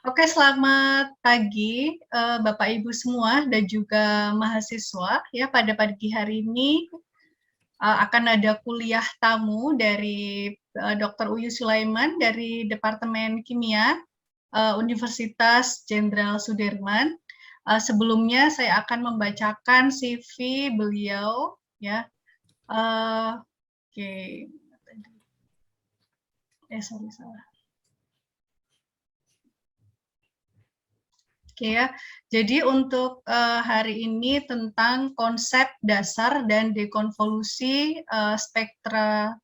Oke, selamat pagi Bapak Ibu semua dan juga mahasiswa. Ya, pada pagi hari ini akan ada kuliah tamu dari Dr. Uyu Sulaiman dari Departemen Kimia Universitas Jenderal Sudirman. Sebelumnya saya akan membacakan CV beliau. Ya, oke. Sorry, salah. Oke ya, jadi untuk hari ini tentang konsep dasar dan dekonvolusi spektra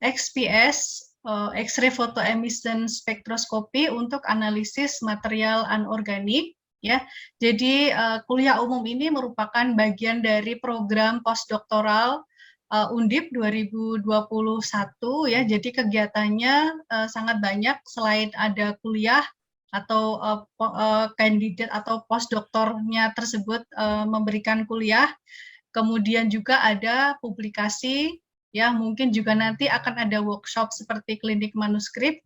XPS, X-ray photoemission spektroskopi untuk analisis material anorganik. Ya, jadi kuliah umum ini merupakan bagian dari program postdoktoral Undip 2021 ya. Jadi kegiatannya sangat banyak, selain ada kuliah atau kandidat atau postdoktornya tersebut memberikan kuliah, kemudian juga ada publikasi, ya mungkin juga nanti akan ada workshop seperti klinik manuskrip,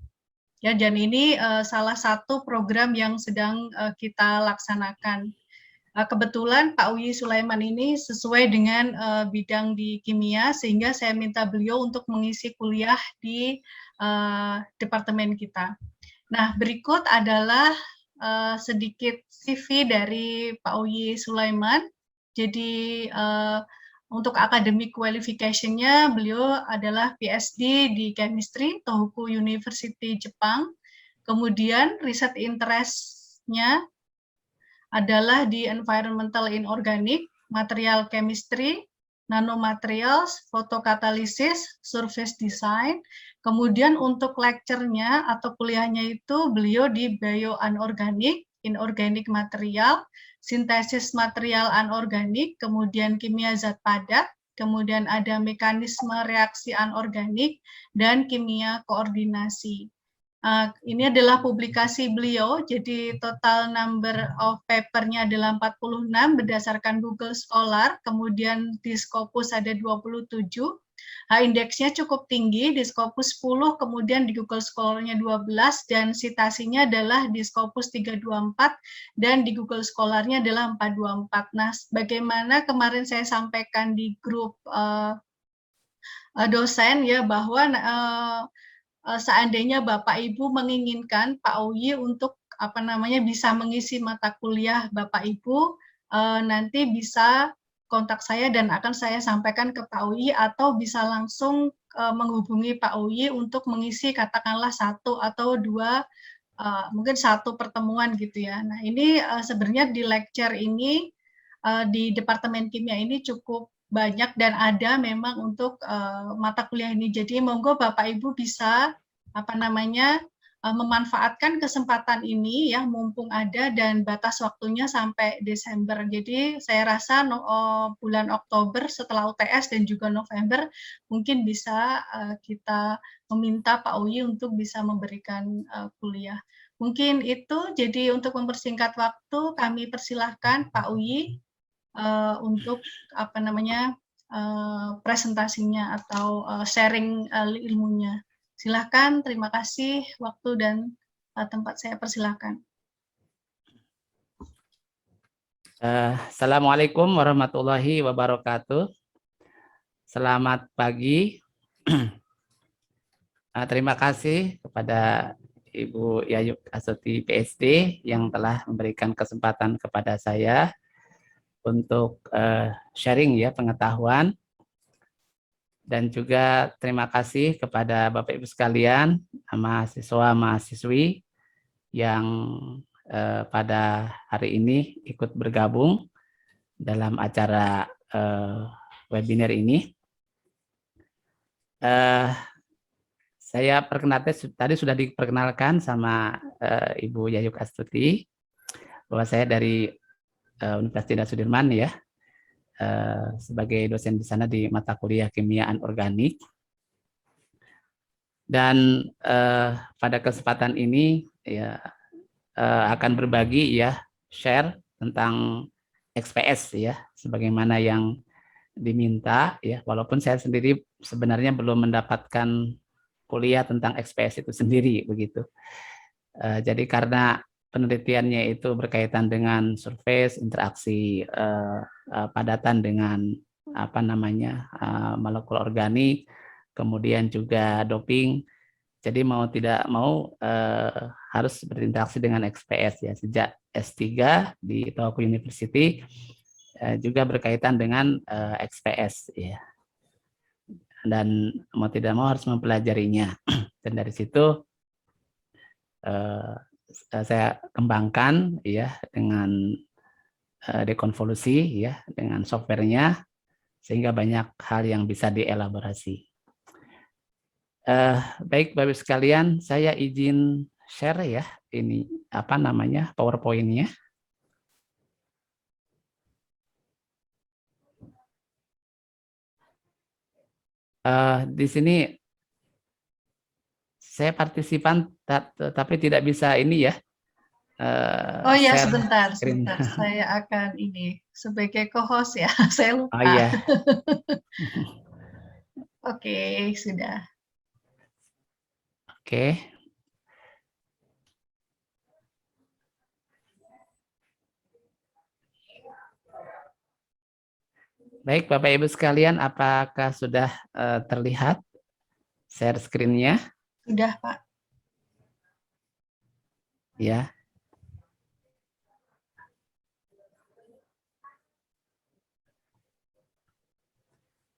ya, dan ini salah satu program yang sedang kita laksanakan. Kebetulan Pak Uyi Sulaiman ini sesuai dengan bidang di kimia, sehingga saya minta beliau untuk mengisi kuliah di departemen kita. Nah, berikut adalah sedikit CV dari Pak Uyi Sulaiman. Jadi untuk academic qualification-nya, beliau adalah PhD di Chemistry, Tohoku University, Jepang. Kemudian riset interest-nya adalah di Environmental Inorganic, Material Chemistry, Nanomaterials, Photocatalysis, Surface Design. Kemudian untuk lecture-nya atau kuliahnya itu beliau di Bioanorganic, Inorganic Material, Sintesis Material Anorganik, kemudian Kimia Zat Padat, kemudian ada Mekanisme Reaksi Anorganik, dan Kimia Koordinasi. Ini adalah publikasi beliau, jadi total number of paper-nya adalah 46 berdasarkan Google Scholar, kemudian di Scopus ada 27, H-indeksnya cukup tinggi, di Scopus 10, kemudian di Google Scholar-nya 12, dan citasinya adalah di Scopus 324, dan di Google Scholar-nya adalah 424. Nah, bagaimana kemarin saya sampaikan di grup dosen ya, bahwa seandainya Bapak Ibu menginginkan Pak Uyi untuk bisa mengisi mata kuliah Bapak Ibu, nanti bisa kontak saya dan akan saya sampaikan ke Pak Uyi, atau bisa langsung menghubungi Pak Uyi untuk mengisi katakanlah satu atau dua, mungkin satu pertemuan gitu ya. Nah, ini sebenarnya di lecture ini di Departemen Kimia ini cukup banyak dan ada memang untuk mata kuliah ini. Jadi monggo Bapak Ibu bisa memanfaatkan kesempatan ini ya, mumpung ada dan batas waktunya sampai Desember. Jadi saya rasa bulan Oktober setelah UTS dan juga November mungkin bisa kita meminta Pak Uyi untuk bisa memberikan kuliah. Mungkin itu, jadi untuk mempersingkat waktu kami persilahkan Pak Uyi untuk presentasinya atau sharing ilmunya. Silahkan, terima kasih waktu dan tempat saya persilahkan. Assalamualaikum warahmatullahi wabarakatuh. Selamat pagi. Terima kasih kepada Ibu Yayuk Astuti PhD yang telah memberikan kesempatan kepada saya untuk sharing ya pengetahuan, dan juga terima kasih kepada Bapak Ibu sekalian, mahasiswa-mahasiswi yang pada hari ini ikut bergabung dalam acara webinar ini. Saya perkenalkan, tadi sudah diperkenalkan sama Ibu Yayuk Astuti bahwa saya dari Universitas Jenderal Sudirman ya, sebagai dosen di sana di mata kuliah Kimia Anorganik. Dan pada kesempatan ini ya akan berbagi ya, share tentang XPS ya, sebagaimana yang diminta ya, walaupun saya sendiri sebenarnya belum mendapatkan kuliah tentang XPS itu sendiri begitu. Jadi karena penelitiannya itu berkaitan dengan surface, interaksi padatan dengan molekul organik, kemudian juga doping. Jadi mau tidak mau harus berinteraksi dengan XPS ya. Sejak S3 di Tohoku University juga berkaitan dengan XPS ya. Dan mau tidak mau harus mempelajarinya. Dan dari situ saya kembangkan ya dengan dekonvolusi ya dengan softwarenya sehingga banyak hal yang bisa dielaborasi. Baik Bapak sekalian, saya izin share ya ini PowerPoint-nya. Di sini saya partisipan tapi tidak bisa ini ya. Oh ya, share sebentar. screen. Saya akan ini sebagai co-host ya. Saya lupa. Oh iya. Oke, sudah. Oke. Baik Bapak Ibu sekalian, apakah sudah terlihat share screen-nya? Sudah, Pak. Ya.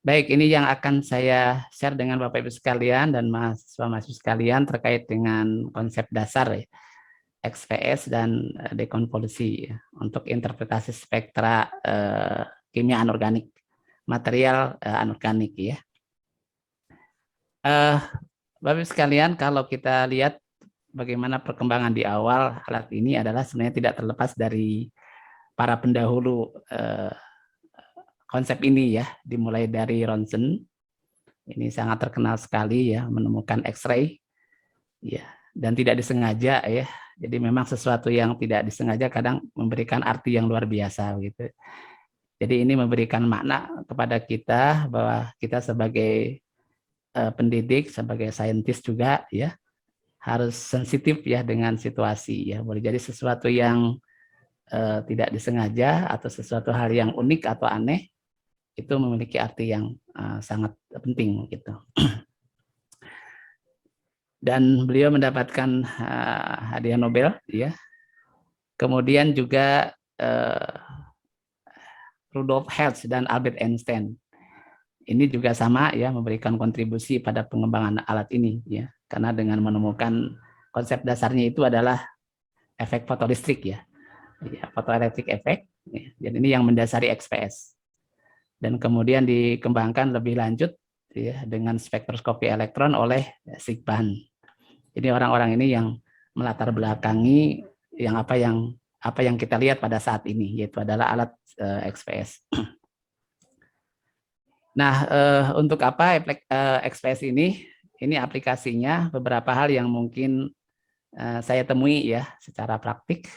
Baik, ini yang akan saya share dengan Bapak Ibu sekalian dan mahasiswa-mahasiswa sekalian terkait dengan konsep dasar ya, XPS dan dekonvolusi ya, untuk interpretasi spektra kimia anorganik, material anorganik ya. Bapak Ibu sekalian, kalau kita lihat bagaimana perkembangan di awal alat ini adalah sebenarnya tidak terlepas dari para pendahulu konsep ini ya, dimulai dari Ronsen, ini sangat terkenal sekali ya, menemukan X-ray ya, dan tidak disengaja ya. Jadi memang sesuatu yang tidak disengaja kadang memberikan arti yang luar biasa gitu. Jadi ini memberikan makna kepada kita bahwa kita sebagai pendidik, sebagai saintis juga ya, harus sensitif ya dengan situasi ya. Boleh jadi sesuatu yang tidak disengaja atau sesuatu hal yang unik atau aneh itu memiliki arti yang sangat penting gitu. Dan beliau mendapatkan hadiah Nobel ya. Kemudian juga Rudolf Hertz dan Albert Einstein. Ini juga sama ya, memberikan kontribusi pada pengembangan alat ini ya. Karena dengan menemukan konsep dasarnya itu adalah efek fotolistrik ya. Photoelectric effect. Ya. Jadi ini yang mendasari XPS. Dan kemudian dikembangkan lebih lanjut ya, dengan spektroskopi elektron oleh Sigban. Jadi orang-orang ini yang melatar belakangi apa yang kita lihat pada saat ini, yaitu adalah alat XPS. Nah, untuk apa XPS ini? Ini aplikasinya beberapa hal yang mungkin saya temui ya secara praktik.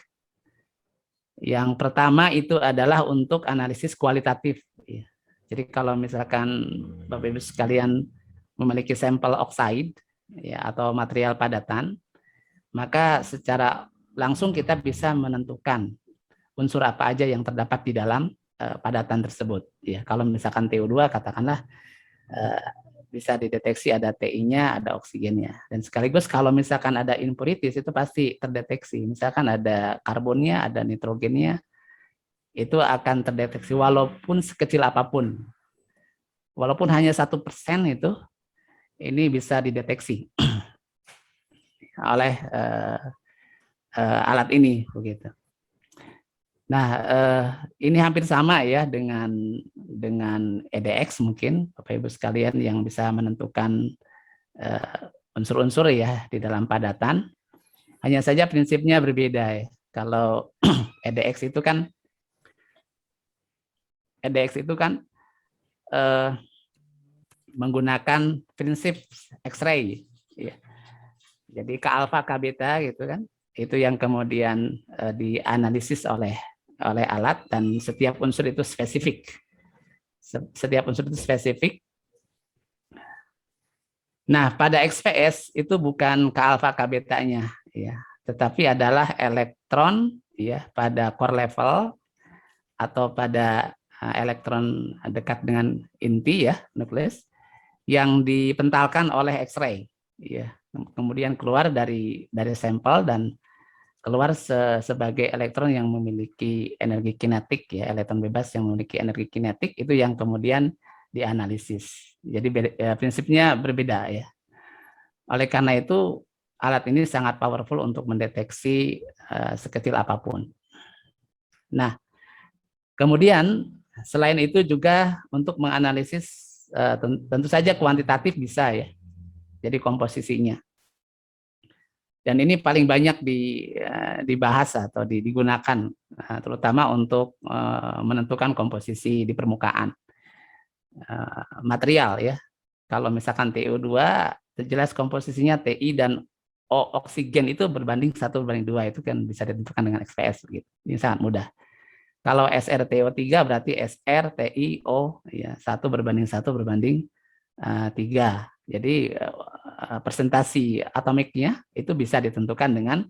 Yang pertama itu adalah untuk analisis kualitatif. Jadi kalau misalkan Bapak Ibu sekalian memiliki sampel oxide ya, atau material padatan, maka secara langsung kita bisa menentukan unsur apa aja yang terdapat di dalam padatan tersebut. Ya, kalau misalkan TO2 katakanlah bisa dideteksi ada TI-nya, ada oksigennya. Dan sekaligus kalau misalkan ada impurities itu pasti terdeteksi. Misalkan ada karbonnya, ada nitrogennya, itu akan terdeteksi walaupun sekecil apapun. Walaupun hanya 1% itu, ini bisa dideteksi oleh alat ini begitu. Nah, ini hampir sama ya dengan EDX mungkin Bapak Ibu sekalian yang bisa menentukan unsur-unsur ya di dalam padatan. Hanya saja prinsipnya berbeda ya. Kalau EDX itu kan menggunakan prinsip X-ray ya. Jadi K alfa K beta gitu kan. Itu yang kemudian dianalisis oleh alat dan setiap unsur itu spesifik. Setiap unsur itu spesifik. Nah, pada XPS itu bukan K alfa K betanya ya. tetapi adalah elektron ya pada core level atau pada elektron dekat dengan inti ya, nukleus, yang dipentalkan oleh X-ray ya. Kemudian keluar dari sampel dan keluar sebagai elektron yang memiliki energi kinetik ya, elektron bebas yang memiliki energi kinetik itu yang kemudian dianalisis. Jadi prinsipnya berbeda ya. Oleh karena itu alat ini sangat powerful untuk mendeteksi sekecil apapun. Nah, kemudian selain itu juga untuk menganalisis tentu saja kuantitatif bisa ya. Jadi komposisinya. Dan ini paling banyak dibahas atau digunakan terutama untuk menentukan komposisi di permukaan material ya. Kalau misalkan TiO2 jelas komposisinya Ti dan O oksigen itu berbanding 1:2 itu kan bisa ditentukan dengan XPS gitu. Ini sangat mudah. Kalau SrTO3 berarti SrTiO ya 1:1/3. Jadi presentasi atomiknya itu bisa ditentukan dengan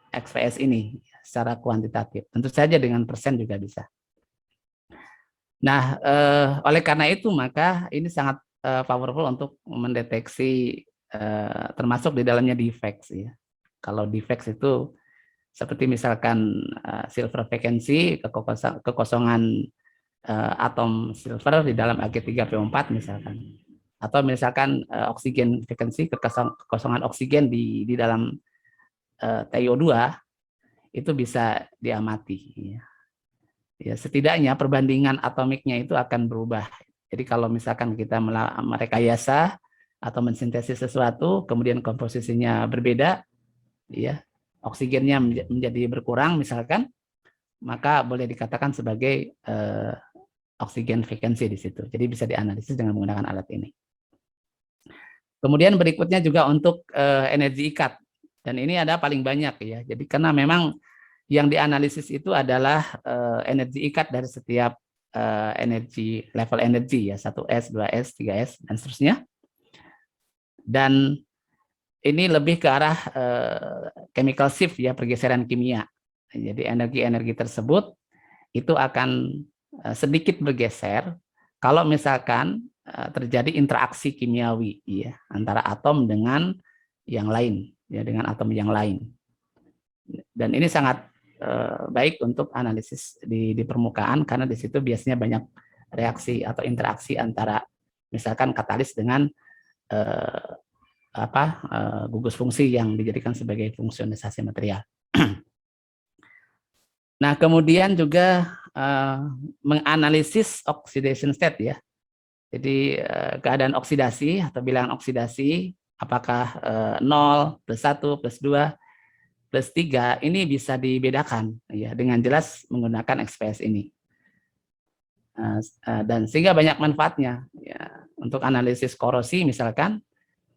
XPS ini secara kuantitatif. Tentu saja dengan persen juga bisa. Nah, oleh karena itu maka ini sangat powerful untuk mendeteksi termasuk di dalamnya defects ya. Kalau defects itu seperti misalkan silver vacancy, kekosongan atom silver di dalam Ag3PO4 misalkan. Atau misalkan oksigen vacancy, kekosongan oksigen di dalam TiO2 itu bisa diamati ya. Ya, setidaknya perbandingan atomiknya itu akan berubah. Jadi kalau misalkan kita merekayasa atau mensintesis sesuatu, kemudian komposisinya berbeda, ya, oksigennya menjadi berkurang misalkan, maka boleh dikatakan sebagai oksigen vacancy di situ. Jadi bisa dianalisis dengan menggunakan alat ini. Kemudian berikutnya juga untuk energi ikat, dan ini ada paling banyak ya. Jadi karena memang yang dianalisis itu adalah energi ikat dari setiap energi level energi ya, 1S, 2S, 3S dan seterusnya. Dan ini lebih ke arah chemical shift ya, pergeseran kimia. Jadi energi-energi tersebut itu akan sedikit bergeser kalau misalkan terjadi interaksi kimiawi ya antara atom dengan yang lain ya, dengan atom yang lain. Dan ini sangat baik untuk analisis di permukaan karena di situ biasanya banyak reaksi atau interaksi antara misalkan katalis dengan gugus fungsi yang dijadikan sebagai fungsionisasi material. Nah, kemudian juga menganalisis oxidation state ya. Jadi keadaan oksidasi atau bilangan oksidasi apakah 0, +1, +2, +3 ini bisa dibedakan ya dengan jelas menggunakan XPS ini. Dan sehingga banyak manfaatnya ya untuk analisis korosi misalkan.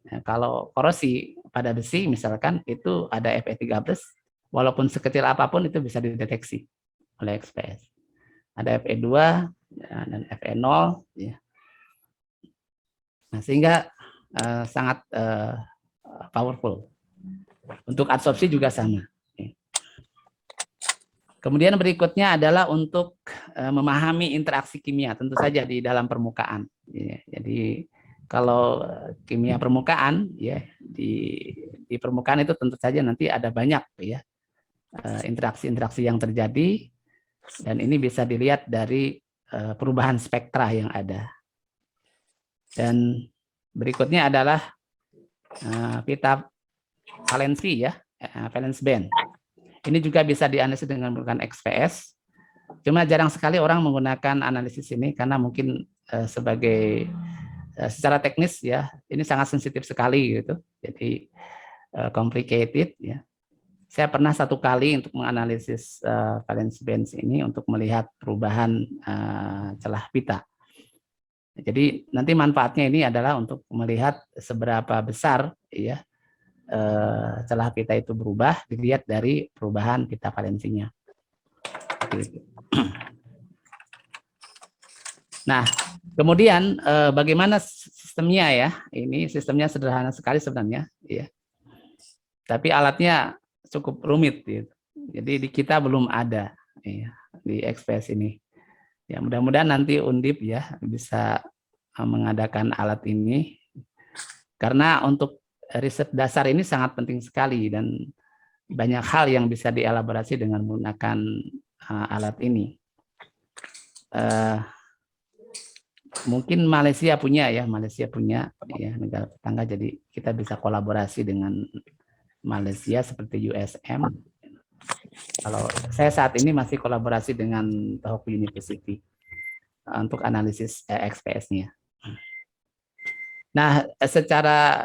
Ya, kalau korosi pada besi misalkan itu ada Fe3+, walaupun sekecil apapun itu bisa dideteksi oleh XPS. Ada Fe2 ya, dan Fe0 ya. Nah, sehingga sangat powerful. Untuk adsorpsi juga sama. Kemudian berikutnya adalah untuk memahami interaksi kimia, tentu saja di dalam permukaan. Ya, jadi kalau kimia permukaan ya di permukaan itu tentu saja nanti ada banyak ya interaksi-interaksi yang terjadi, dan ini bisa dilihat dari perubahan spektra yang ada. Dan berikutnya adalah pita valensi ya, valence band. Ini juga bisa dianalisis dengan menggunakan XPS. Cuma jarang sekali orang menggunakan analisis ini karena mungkin sebagai secara teknis ya ini sangat sensitif sekali gitu. Jadi complicated ya. Saya pernah satu kali untuk menganalisis valence bands ini untuk melihat perubahan celah pita. Jadi nanti manfaatnya ini adalah untuk melihat seberapa besar ya celah pita itu berubah dilihat dari perubahan pita valensinya. Nah, kemudian bagaimana sistemnya ya? Ini sistemnya sederhana sekali sebenarnya. Ya. Tapi alatnya cukup rumit gitu. Jadi di kita belum ada ya, di XPS ini. Ya, mudah-mudahan nanti Undip ya bisa mengadakan alat ini, karena untuk riset dasar ini sangat penting sekali dan banyak hal yang bisa dielaborasi dengan menggunakan alat ini. Mungkin Malaysia punya ya, negara tetangga, jadi kita bisa kolaborasi dengan Malaysia seperti USM. Kalau saya saat ini masih kolaborasi dengan Tohoku University untuk analisis XPS-nya. Nah, secara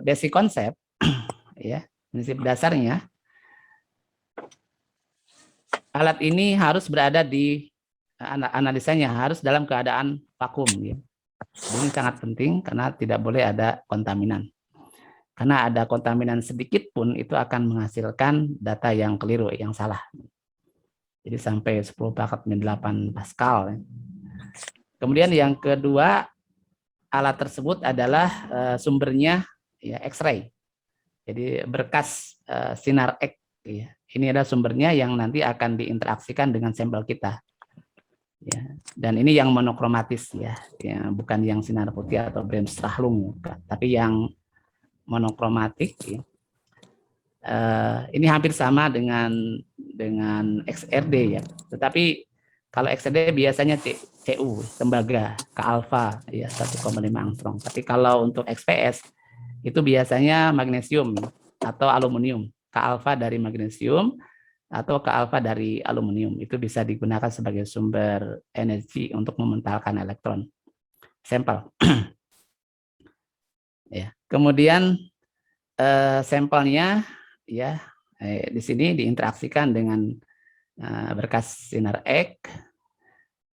basic konsep, ya, prinsip dasarnya, alat ini harus berada di analisanya harus dalam keadaan vakum. Ya. Ini sangat penting karena tidak boleh ada kontaminan. Karena ada kontaminan sedikit pun itu akan menghasilkan data yang keliru, yang salah. Jadi sampai 10⁻⁸ Pascal. Ya. Kemudian yang kedua, alat tersebut adalah sumbernya ya X-ray. Jadi berkas sinar X. Ya. Ini adalah sumbernya yang nanti akan diinteraksikan dengan sampel kita. Ya. Dan ini yang monokromatis ya, bukan yang sinar putih atau Bremsstrahlung, tapi yang monokromatik. Ya. Ini hampir sama dengan XRD ya. Tetapi kalau XRD biasanya CU, tembaga, ke alfa ya 1,5 angstrom. Tapi kalau untuk XPS itu biasanya magnesium atau aluminium, ke alfa dari magnesium atau ke alfa dari aluminium. Itu bisa digunakan sebagai sumber energi untuk mementalkan elektron sampel. Ya. Kemudian sampelnya ya di sini diinteraksikan dengan berkas sinar X.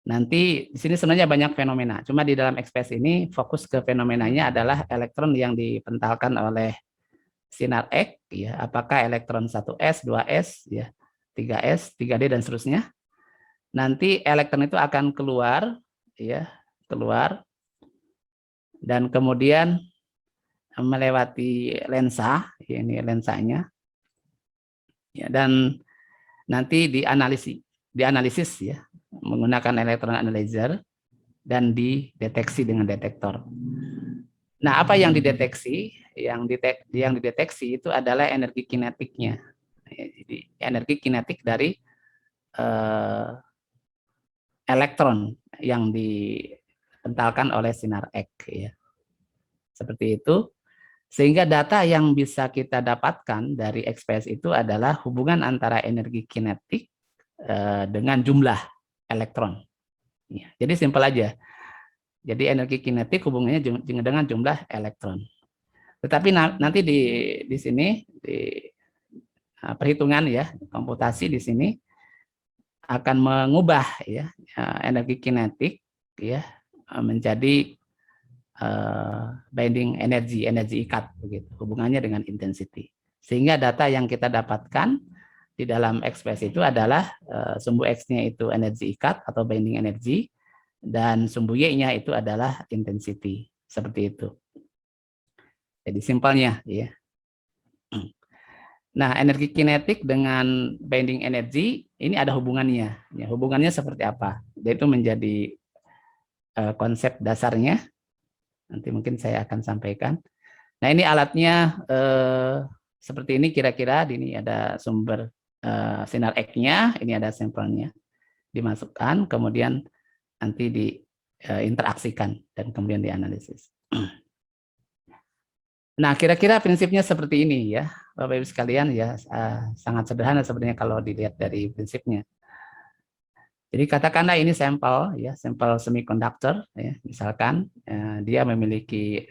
Nanti di sini sebenarnya banyak fenomena. Cuma di dalam XPS ini fokus ke fenomenanya adalah elektron yang dipentalkan oleh sinar X, ya, apakah elektron 1s, 2s, ya, 3s, 3d dan seterusnya. Nanti elektron itu akan keluar, ya, keluar dan kemudian melewati lensa, ya, ini lensanya, ya, dan nanti dianalisis ya menggunakan elektron analyzer dan dideteksi dengan detektor. Nah, apa yang dideteksi? Yang dideteksi itu adalah energi kinetiknya. Jadi energi kinetik dari elektron yang dipentalkan oleh sinar X. Ya. Seperti itu. Sehingga data yang bisa kita dapatkan dari XPS itu adalah hubungan antara energi kinetik dengan jumlah elektron. Ya, jadi simpel aja. Jadi energi kinetik hubungannya dengan jumlah elektron. Tetapi nanti di sini di perhitungan ya komputasi di sini akan mengubah ya energi kinetik ya menjadi binding energi ikat begitu, hubungannya dengan intensity. Sehingga data yang kita dapatkan di dalam XPS itu adalah sumbu X-nya itu energi ikat atau binding energy dan sumbu Y-nya itu adalah intensity. Seperti itu. Jadi simpelnya ya. Nah, energi kinetik dengan binding energy ini ada hubungannya. Ya, hubungannya seperti apa? Itu menjadi konsep dasarnya. Nanti mungkin saya akan sampaikan. Nah, ini alatnya seperti ini kira-kira. Ini ada sumber sinar X-nya, ini ada sampelnya. Dimasukkan, kemudian nanti diinteraksikan dan kemudian dianalisis. Nah, kira-kira prinsipnya seperti ini ya, Bapak Ibu sekalian ya, sangat sederhana sebenarnya kalau dilihat dari prinsipnya. Jadi katakanlah ini sampel ya, sampel semikonduktor ya, misalkan dia memiliki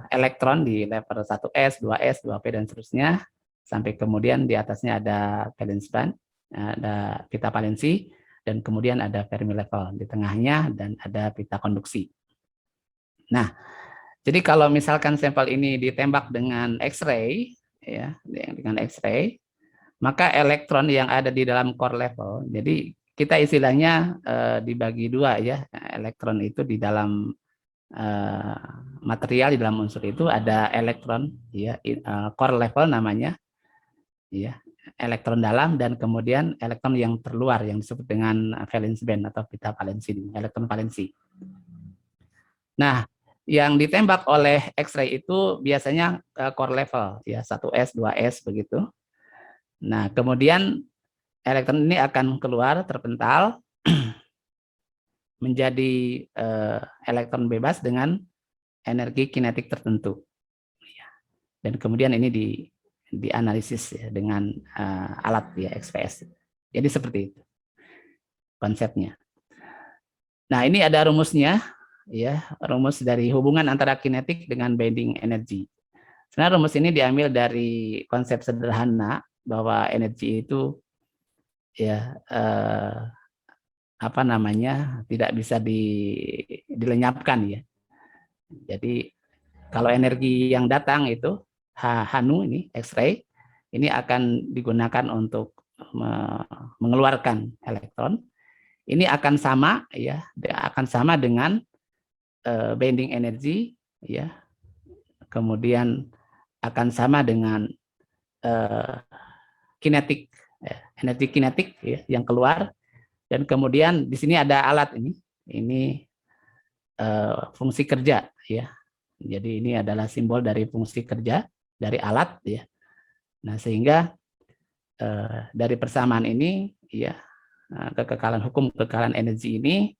elektron di level 1s, 2s, 2p dan seterusnya sampai kemudian di atasnya ada valence band, ada pita valensi dan kemudian ada Fermi level di tengahnya dan ada pita konduksi. Nah, jadi kalau misalkan sampel ini ditembak dengan X-ray ya, dengan X-ray, maka elektron yang ada di dalam core level, jadi kita istilahnya dibagi dua ya, elektron itu di dalam material di dalam unsur itu ada elektron, ya, core level namanya, ya, elektron dalam, dan kemudian elektron yang terluar yang disebut dengan valence band atau pita valensi, elektron valensi. Nah, yang ditembak oleh X-ray itu biasanya core level, ya, 1s, 2s begitu. Nah, kemudian elektron ini akan keluar terpental menjadi elektron bebas dengan energi kinetik tertentu. Dan kemudian ini dianalisis ya, dengan alat ya XPS. Jadi seperti itu konsepnya. Nah, ini ada rumusnya ya, rumus dari hubungan antara kinetik dengan binding energy. Sebenarnya rumus ini diambil dari konsep sederhana bahwa energi itu ya apa namanya, tidak bisa dilenyapkan ya. Jadi kalau energi yang datang itu HANU ini X-ray ini akan digunakan untuk mengeluarkan elektron. Ini akan sama ya, akan sama dengan binding energy ya. Kemudian akan sama dengan kinetik, energi kinetik ya, yang keluar. Dan kemudian di sini ada alat ini fungsi kerja ya. Jadi ini adalah simbol dari fungsi kerja dari alat ya. Nah, sehingga dari persamaan ini ya, hukum kekekalan energi ini,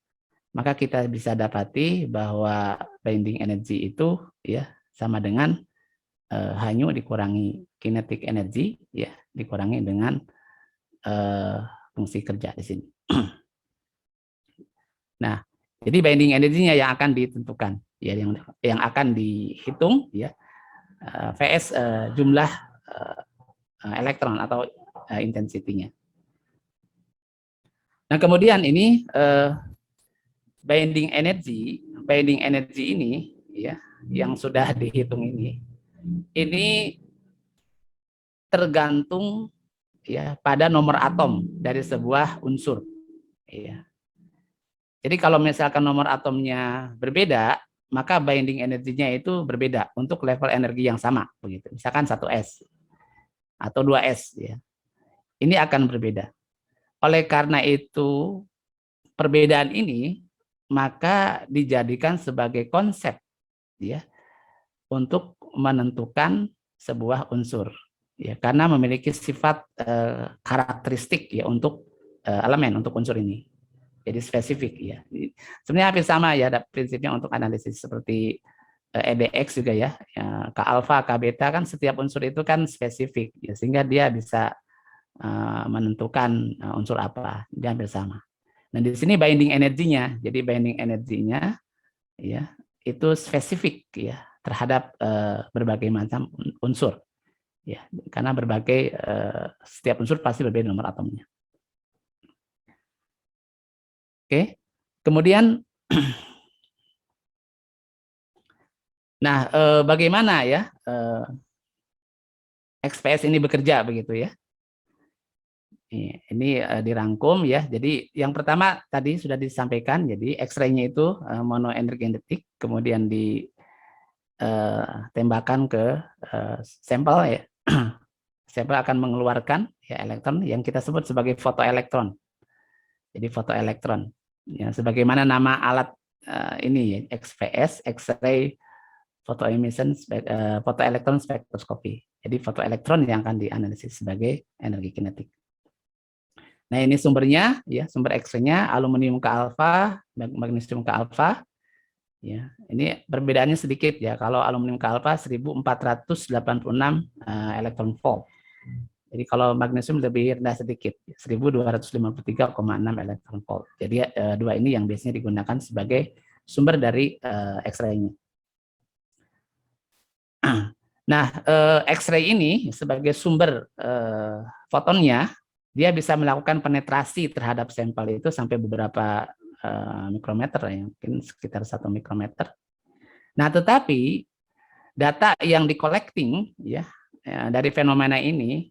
maka kita bisa dapati bahwa binding energy itu ya sama dengan hanya dikurangi kinetic energy ya, dikurangi dengan fungsi kerja di sini. Nah, jadi binding energinya yang akan ditentukan ya, yang akan dihitung ya, VS jumlah elektron atau intensitinya. Nah, kemudian ini binding energy ini ya, yang sudah dihitung ini tergantung ya pada nomor atom dari sebuah unsur ya. Jadi kalau misalkan nomor atomnya berbeda, maka binding energinya itu berbeda untuk level energi yang sama begitu. Misalkan 1s atau 2s ya. Ini akan berbeda. Oleh karena itu perbedaan ini maka dijadikan sebagai konsep ya untuk menentukan sebuah unsur ya, karena memiliki sifat karakteristik ya untuk elemen, untuk unsur ini. Jadi spesifik ya. Sebenarnya hampir sama ya prinsipnya untuk analisis seperti EDX juga ya. K alfa, K beta kan setiap unsur itu kan spesifik ya, sehingga dia bisa menentukan unsur apa. Dia hampir sama. Nah, di sini binding energinya. Jadi binding energinya ya itu spesifik ya terhadap berbagai macam unsur. Ya, karena setiap unsur pasti berbeda nomor atomnya. Oke, kemudian, nah bagaimana ya XPS ini bekerja begitu ya? Ini dirangkum ya. Jadi yang pertama tadi sudah disampaikan. Jadi X-ray-nya itu monoenergetik, kemudian ditembakkan ke sampel ya. Sampel akan mengeluarkan ya elektron yang kita sebut sebagai fotoelektron. Jadi fotoelektron. Ya, sebagaimana nama alat ini XPS, X-ray photoemission photoelectron spectroscopy. Jadi fotoelektron yang akan dianalisis sebagai energi kinetik. Nah, ini sumbernya ya, sumber X-ray-nya aluminium K alfa, magnesium K alfa. Ya, ini perbedaannya sedikit ya. Kalau aluminium K alfa 1486 elektron volt. Jadi kalau magnesium lebih rendah sedikit, 1253,6 elektron volt. Jadi dua ini yang biasanya digunakan sebagai sumber dari X-ray-nya. Nah, X-ray ini sebagai sumber fotonnya, dia bisa melakukan penetrasi terhadap sampel itu sampai beberapa mikrometer, ya, mungkin sekitar 1 mikrometer. Nah, tetapi data yang di-collecting ya dari fenomena ini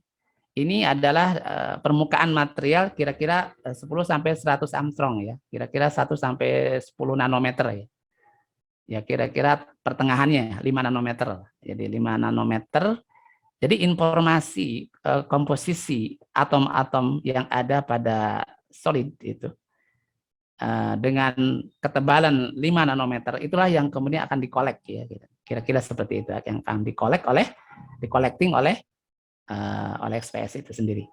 adalah permukaan material kira-kira 10 sampai 100 Armstrong ya, kira-kira 1 sampai 10 nanometer ya. ya kira-kira pertengahannya 5 nanometer. Jadi 5 nanometer. Jadi informasi komposisi atom-atom yang ada pada solid itu dengan ketebalan 5 nanometer itulah yang kemudian akan dikolek ya. Kira-kira seperti itu yang akan dikolekting oleh XPS itu sendiri.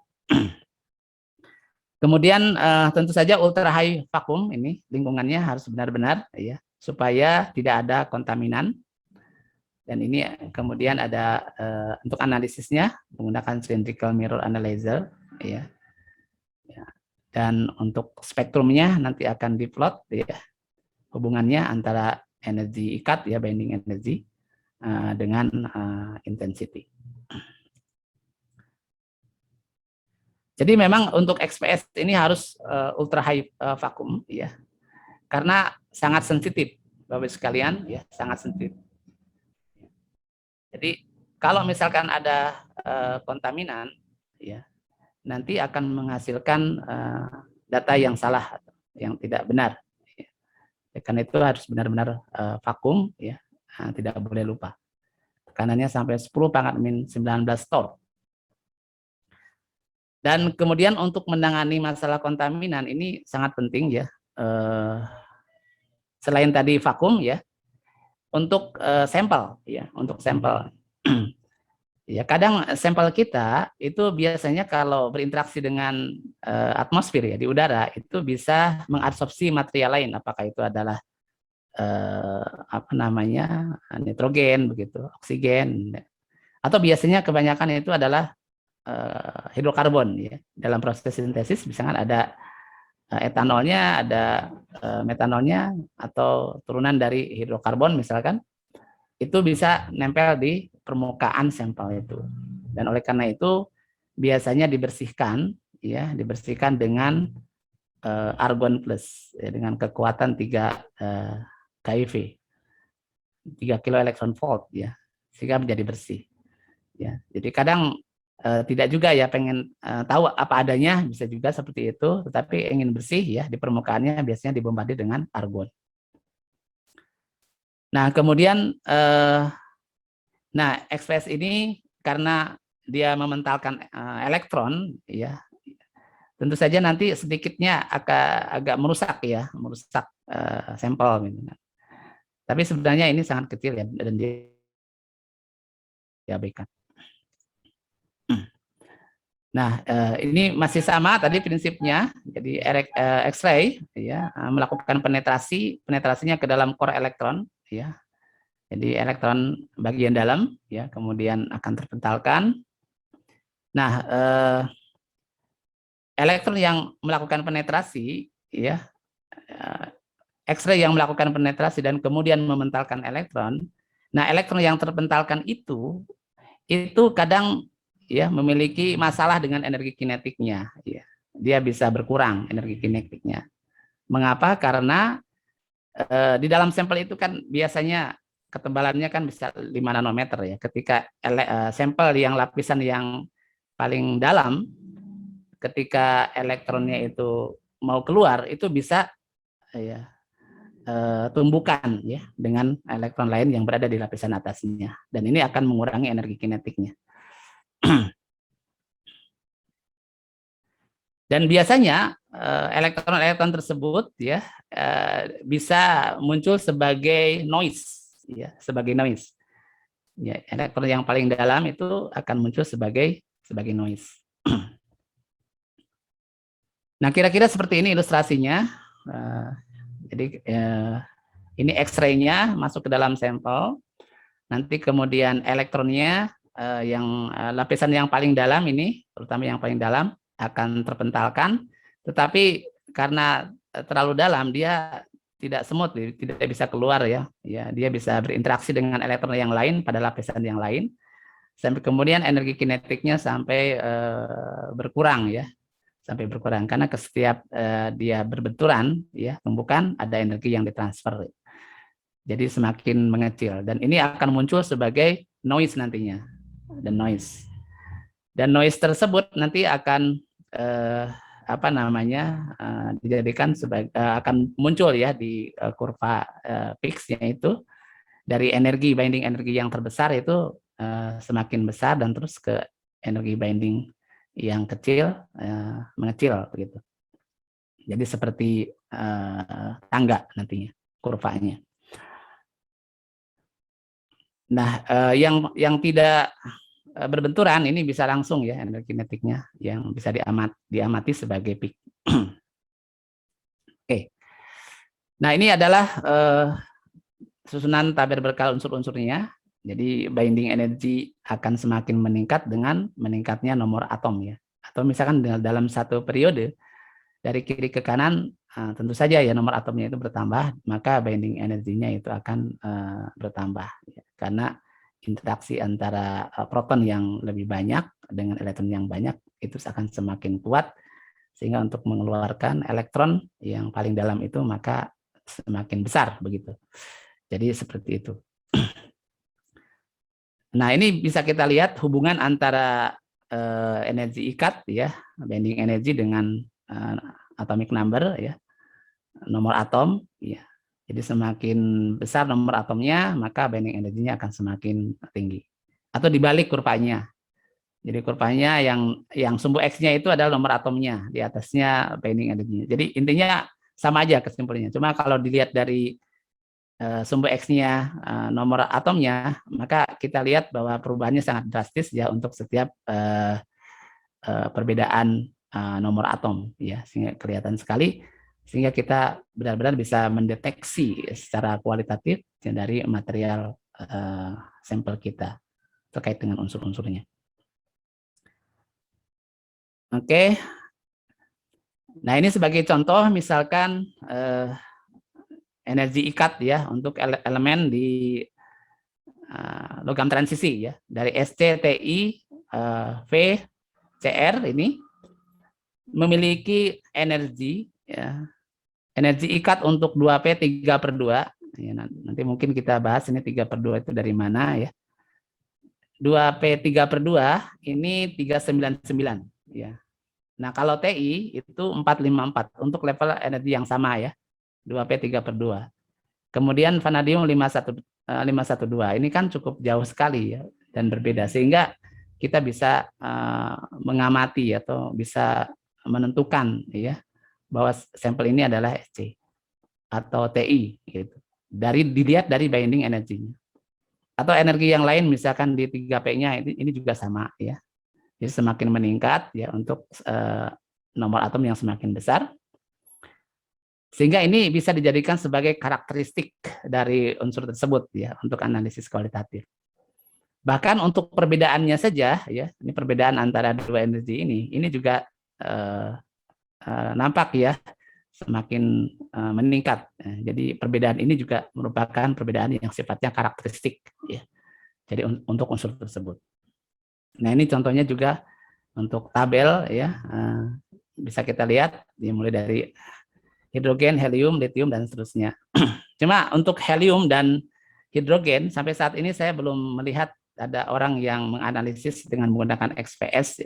Kemudian tentu saja ultra high vacuum ini lingkungannya harus benar-benar ya supaya tidak ada kontaminan. Dan ini kemudian ada untuk analisisnya menggunakan cylindrical mirror analyzer ya. Dan untuk spektrumnya nanti akan diplot ya hubungannya antara energi ikat ya binding energy dengan intensity. Jadi memang untuk XPS ini harus ultra high vacuum ya. Karena sangat sensitif Bapak sekalian ya, sangat sensitif. Jadi kalau misalkan ada kontaminan ya nanti akan menghasilkan data yang salah, yang tidak benar. Karena itu harus benar-benar vakum, ya, tidak boleh lupa. Tekanannya sampai 10⁻⁻19 torr. Dan kemudian untuk menangani masalah kontaminan ini sangat penting ya. Selain tadi vakum ya, untuk sampel ya, untuk sampel. Ya, kadang sampel kita itu biasanya kalau berinteraksi dengan atmosfer ya di udara itu bisa mengabsorpsi material lain, apakah itu adalah apa namanya nitrogen begitu, oksigen, atau biasanya kebanyakan itu adalah hidrokarbon ya. Dalam proses sintesis misalkan ada etanolnya, ada metanolnya atau turunan dari hidrokarbon misalkan. Itu bisa nempel di permukaan sampel itu. Dan oleh karena itu biasanya dibersihkan ya, dibersihkan dengan argon plus ya, dengan kekuatan 3 keV. 3 kilo elektron volt ya. Sehingga menjadi bersih. Ya. Jadi kadang tidak juga ya pengen tahu apa adanya, bisa juga seperti itu, tetapi ingin bersih ya di permukaannya biasanya dibombardir dengan argon. Nah, kemudian XPS ini karena dia mementalkan elektron ya. Tentu saja nanti sedikitnya agak merusak ya, merusak sampel gitu. Tapi sebenarnya ini sangat kecil ya dan dia diabaikan. Nah, ini masih sama tadi prinsipnya. Jadi X-ray ya melakukan penetrasinya ke dalam core elektron ya. Jadi elektron bagian dalam ya kemudian akan terpentalkan. Nah, elektron yang melakukan penetrasi ya X-ray yang melakukan penetrasi dan kemudian mementalkan elektron. Nah, elektron yang terpentalkan itu kadang ya memiliki masalah dengan energi kinetiknya ya. Dia bisa berkurang energi kinetiknya. Mengapa? Karena di dalam sampel itu kan biasanya ketebalannya kan bisa 5 nanometer ya. Ketika sampel yang lapisan yang paling dalam, ketika elektronnya itu mau keluar, itu bisa ya tumbukan ya dengan elektron lain yang berada di lapisan atasnya. Dan ini akan mengurangi energi kinetiknya. Dan biasanya elektron-elektron tersebut ya bisa muncul sebagai noise ya, sebagai noise. Ya, elektron yang paling dalam itu akan muncul sebagai noise. Nah, kira-kira seperti ini ilustrasinya. Jadi ini X-ray-nya masuk ke dalam sampel. Nanti kemudian elektronnya yang lapisan yang paling dalam ini, terutama yang paling dalam akan terpentalkan. Tetapi karena terlalu dalam dia tidak smooth, tidak bisa keluar ya. Ya, dia bisa berinteraksi dengan elektron yang lain pada lapisan yang lain. Sampai kemudian energi kinetiknya sampai berkurang ya. Sampai berkurang karena setiap dia berbenturan ya tumbukan ada energi yang ditransfer. Jadi semakin mengecil dan ini akan muncul sebagai noise nantinya. Dan noise tersebut nanti akan apa namanya dijadikan sebagai akan muncul ya di kurva PIX-nya itu dari energi binding energi yang terbesar itu semakin besar dan terus ke energi binding yang kecil mengecil begitu. Jadi seperti tangga nantinya kurvanya. Nah, yang tidak berbenturan ini bisa langsung ya energi kinetiknya yang bisa diamati sebagai peak. Oke. Nah, ini adalah susunan tabel berkala unsur-unsurnya. Jadi binding energy akan semakin meningkat dengan meningkatnya nomor atom ya. Atau misalkan dalam satu periode dari kiri ke kanan tentu saja ya nomor atomnya itu bertambah, maka binding energinya itu akan bertambah ya. Karena interaksi antara proton yang lebih banyak dengan elektron yang banyak itu akan semakin kuat, sehingga untuk mengeluarkan elektron yang paling dalam itu maka semakin besar begitu. Jadi seperti itu. Nah, ini bisa kita lihat hubungan antara energi ikat ya, binding energy dengan atomic number ya, nomor atom ya. Jadi semakin besar nomor atomnya, maka binding energinya akan semakin tinggi. Atau dibalik kurvanya. Jadi kurvanya yang sumbu X-nya itu adalah nomor atomnya, di atasnya binding energinya. Jadi intinya sama aja kesimpulannya. Cuma kalau dilihat dari sumbu X-nya nomor atomnya, maka kita lihat bahwa perubahannya sangat drastis ya untuk setiap perbedaan nomor atom ya, sehingga kelihatan sekali, sehingga kita benar-benar bisa mendeteksi secara kualitatif dari material sampel kita terkait dengan unsur-unsurnya. Oke. Nah, ini sebagai contoh misalkan energi ikat ya untuk elemen di logam transisi ya, dari SC, TI, V, CR ini memiliki energi ya, energi ikat untuk 2P 3/2 ya, nanti mungkin kita bahas ini 3/2 itu dari mana ya. 2P 3/2 ini 399 ya. Nah, kalau TI itu 454 untuk level energi yang sama ya. 2P 3/2. Kemudian vanadium 512. Ini kan cukup jauh sekali ya dan berbeda, sehingga kita bisa mengamati atau bisa menentukan ya bahwa sampel ini adalah SC atau TI gitu. Dilihat dari binding energinya. Atau energi yang lain misalkan di 3P-nya ini juga sama ya. Jadi semakin meningkat ya untuk nomor atom yang semakin besar. Sehingga ini bisa dijadikan sebagai karakteristik dari unsur tersebut ya untuk analisis kualitatif. Bahkan untuk perbedaannya saja ya, ini perbedaan antara dua energi ini juga nampak ya semakin meningkat. Jadi perbedaan ini juga merupakan perbedaan yang sifatnya karakteristik ya. Jadi untuk unsur tersebut. Nah, ini contohnya juga untuk tabel ya, bisa kita lihat dimulai dari hidrogen, helium, litium, dan seterusnya. Cuma untuk helium dan hidrogen, sampai saat ini saya belum melihat ada orang yang menganalisis dengan menggunakan XPS,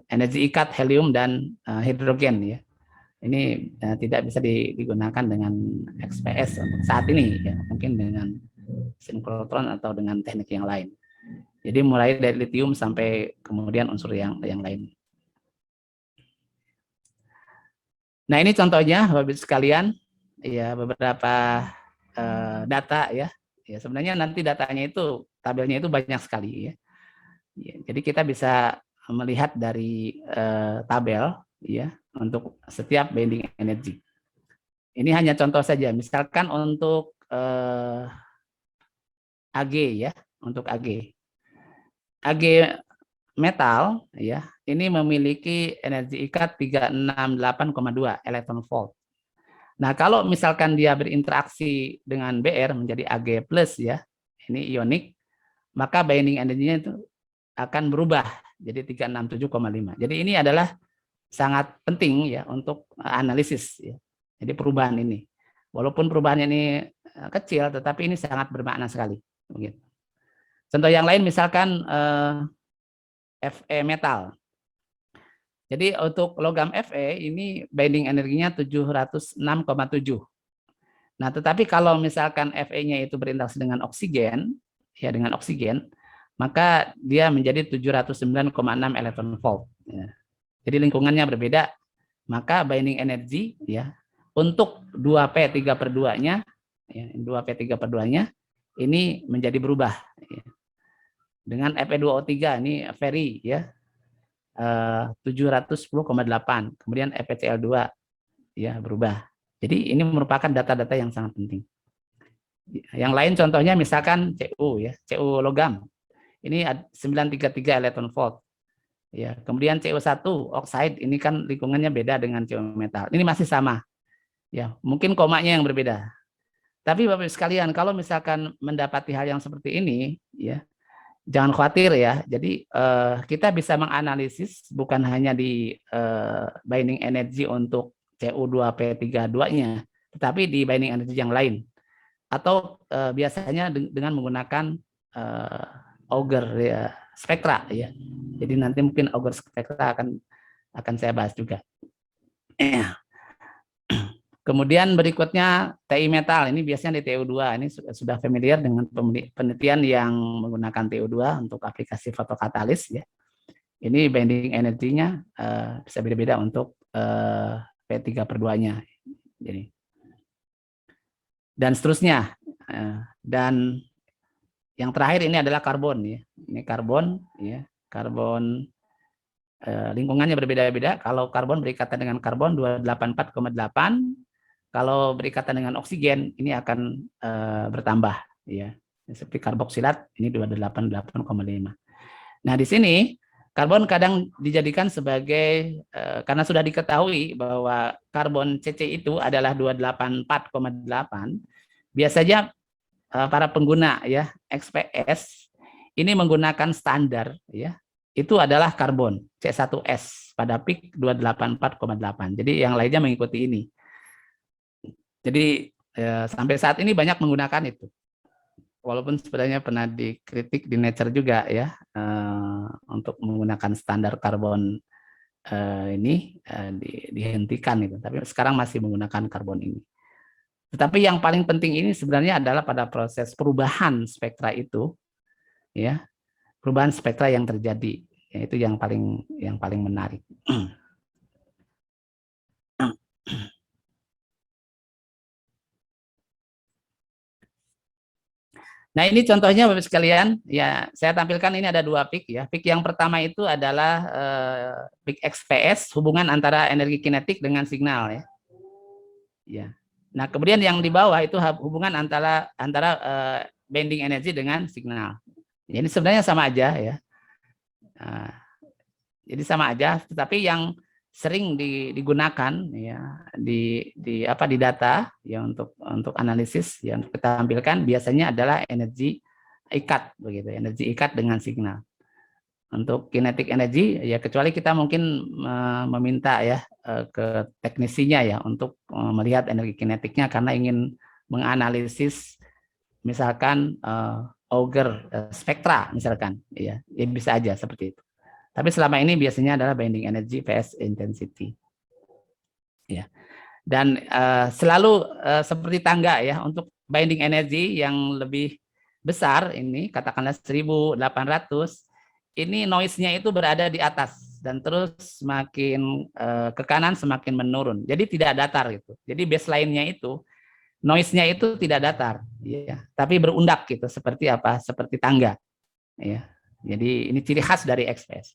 energi ikat helium dan hidrogen ya. Ini tidak bisa digunakan dengan XPS untuk saat ini ya, mungkin dengan sinkrotron atau dengan teknik yang lain. Jadi mulai dari litium sampai kemudian unsur yang lain. Nah, ini contohnya Bapak Ibu sekalian, ya beberapa data ya. Ya sebenarnya nanti datanya itu tabelnya itu banyak sekali ya. Ya, jadi kita bisa melihat dari tabel ya untuk setiap binding energy. Ini hanya contoh saja. Misalkan untuk AG ya, untuk AG. AG metal ya, ini memiliki energi ikat 368,2 elektron volt. Nah, kalau misalkan dia berinteraksi dengan Br menjadi Ag plus ya, ini ionik, maka binding energinya itu akan berubah jadi 367,5. Jadi ini adalah sangat penting ya untuk analisis ya. Jadi perubahan ini. Walaupun perubahannya ini kecil, tetapi ini sangat bermakna sekali. Begitu. Contoh yang lain misalkan Fe metal. Jadi untuk logam Fe ini binding energinya 706,7. Nah, tetapi kalau misalkan Fe-nya itu berinteraksi dengan oksigen, ya dengan oksigen, maka dia menjadi 709,6 elektron volt. Ya. Jadi lingkungannya berbeda, maka binding energi ya untuk 2p3/2-nya, ya, 2p3/2-nya ini menjadi berubah. Ya. Dengan Fe2O3 ini Ferri ya 710,8, kemudian FeCl2 ya berubah. Jadi ini merupakan data-data yang sangat penting. Yang lain contohnya misalkan Cu ya, Cu logam. Ini 933 elektron volt. Ya, kemudian CO1 oxide ini kan lingkungannya beda dengan CO metal. Ini masih sama. Ya, mungkin komanya yang berbeda. Tapi Bapak sekalian, kalau misalkan mendapati hal yang seperti ini, ya, jangan khawatir ya. Jadi kita bisa menganalisis bukan hanya di binding energy untuk Cu2P32-nya, tetapi di binding energy yang lain. Atau biasanya dengan menggunakan Auger ya, spektra ya. Jadi nanti mungkin Auger spektra akan saya bahas juga. Kemudian berikutnya TI metal, ini biasanya di TU2, ini sudah familiar dengan penelitian yang menggunakan TU2 untuk aplikasi fotokatalis ya. Ini binding energinya bisa beda-beda untuk P3/2-nya. Jadi dan seterusnya. Dan yang terakhir ini adalah karbon ya. Ini karbon ya, karbon lingkungannya berbeda-beda. Kalau karbon berikatan dengan karbon 284,8, kalau berikatan dengan oksigen ini akan bertambah ya. Seperti karboksilat ini 288,5. Nah, di sini karbon kadang dijadikan sebagai karena sudah diketahui bahwa karbon CC itu adalah 284,8, biasanya para pengguna ya XPS ini menggunakan standar ya. Itu adalah karbon C1S pada peak 284,8. Jadi yang lainnya mengikuti ini. Jadi sampai saat ini banyak menggunakan itu. Walaupun sebenarnya pernah dikritik di Nature juga ya untuk menggunakan standar karbon ini dihentikan itu. Tapi sekarang masih menggunakan karbon ini. Tetapi yang paling penting ini sebenarnya adalah pada proses perubahan spektra itu, ya, perubahan spektra yang terjadi, yaitu yang paling menarik. Nah, ini contohnya Bapak sekalian, ya saya tampilkan ini ada dua peak ya. Peak yang pertama itu adalah peak XPS, hubungan antara energi kinetik dengan signal ya. Ya. Nah, kemudian yang di bawah itu hubungan antara bending energi dengan signal. Jadi sebenarnya sama aja ya. Nah, jadi sama aja, tetapi yang sering digunakan ya di data ya untuk analisis yang kita tampilkan biasanya adalah energi ikat begitu, energi ikat dengan signal. Untuk kinetic energy ya kecuali kita mungkin meminta ya ke teknisinya ya untuk melihat energi kinetiknya karena ingin menganalisis misalkan Auger spektra misalkan ya bisa aja seperti itu. Tapi selama ini biasanya adalah binding energy vs intensity. Ya. Dan selalu seperti tangga ya untuk binding energy yang lebih besar ini katakanlah 1800, ini noise-nya itu berada di atas dan terus semakin ke kanan semakin menurun. Jadi tidak datar gitu. Jadi baseline-nya itu noise-nya itu tidak datar ya, tapi berundak gitu seperti apa? Seperti tangga. Ya. Jadi ini ciri khas dari XPS.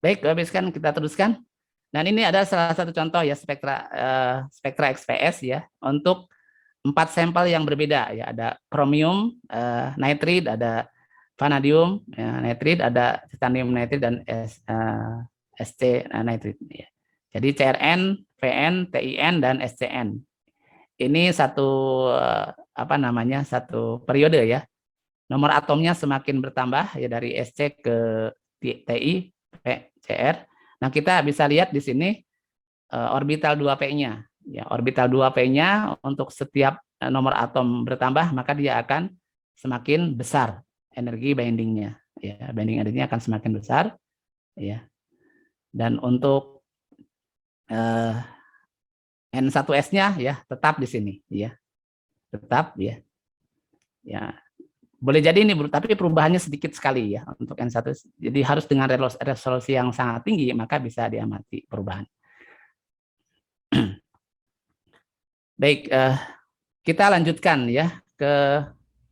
Baik, habiskan kita teruskan. Dan ini ada salah satu contoh ya spektra XPS ya untuk 4 sampel yang berbeda ya, ada chromium nitrid, ada vanadium ya, nitrid, ada titanium nitrid dan SC nitrid ya. Jadi CRN, VN, TIN dan SCN. Ini satu satu periode ya. Nomor atomnya semakin bertambah ya dari SC ke TI, CR. Nah, kita bisa lihat di sini orbital 2p-nya. Ya, orbital 2p-nya untuk setiap nomor atom bertambah, maka dia akan semakin besar energi bindingnya. Ya, binding energinya akan semakin besar. Ya. Dan untuk N1S-nya ya tetap di sini. Ya, tetap ya. Ya, boleh jadi ini, tapi perubahannya sedikit sekali ya untuk N1. Jadi harus dengan resolusi yang sangat tinggi, maka bisa diamati perubahan. Baik, kita lanjutkan ya ke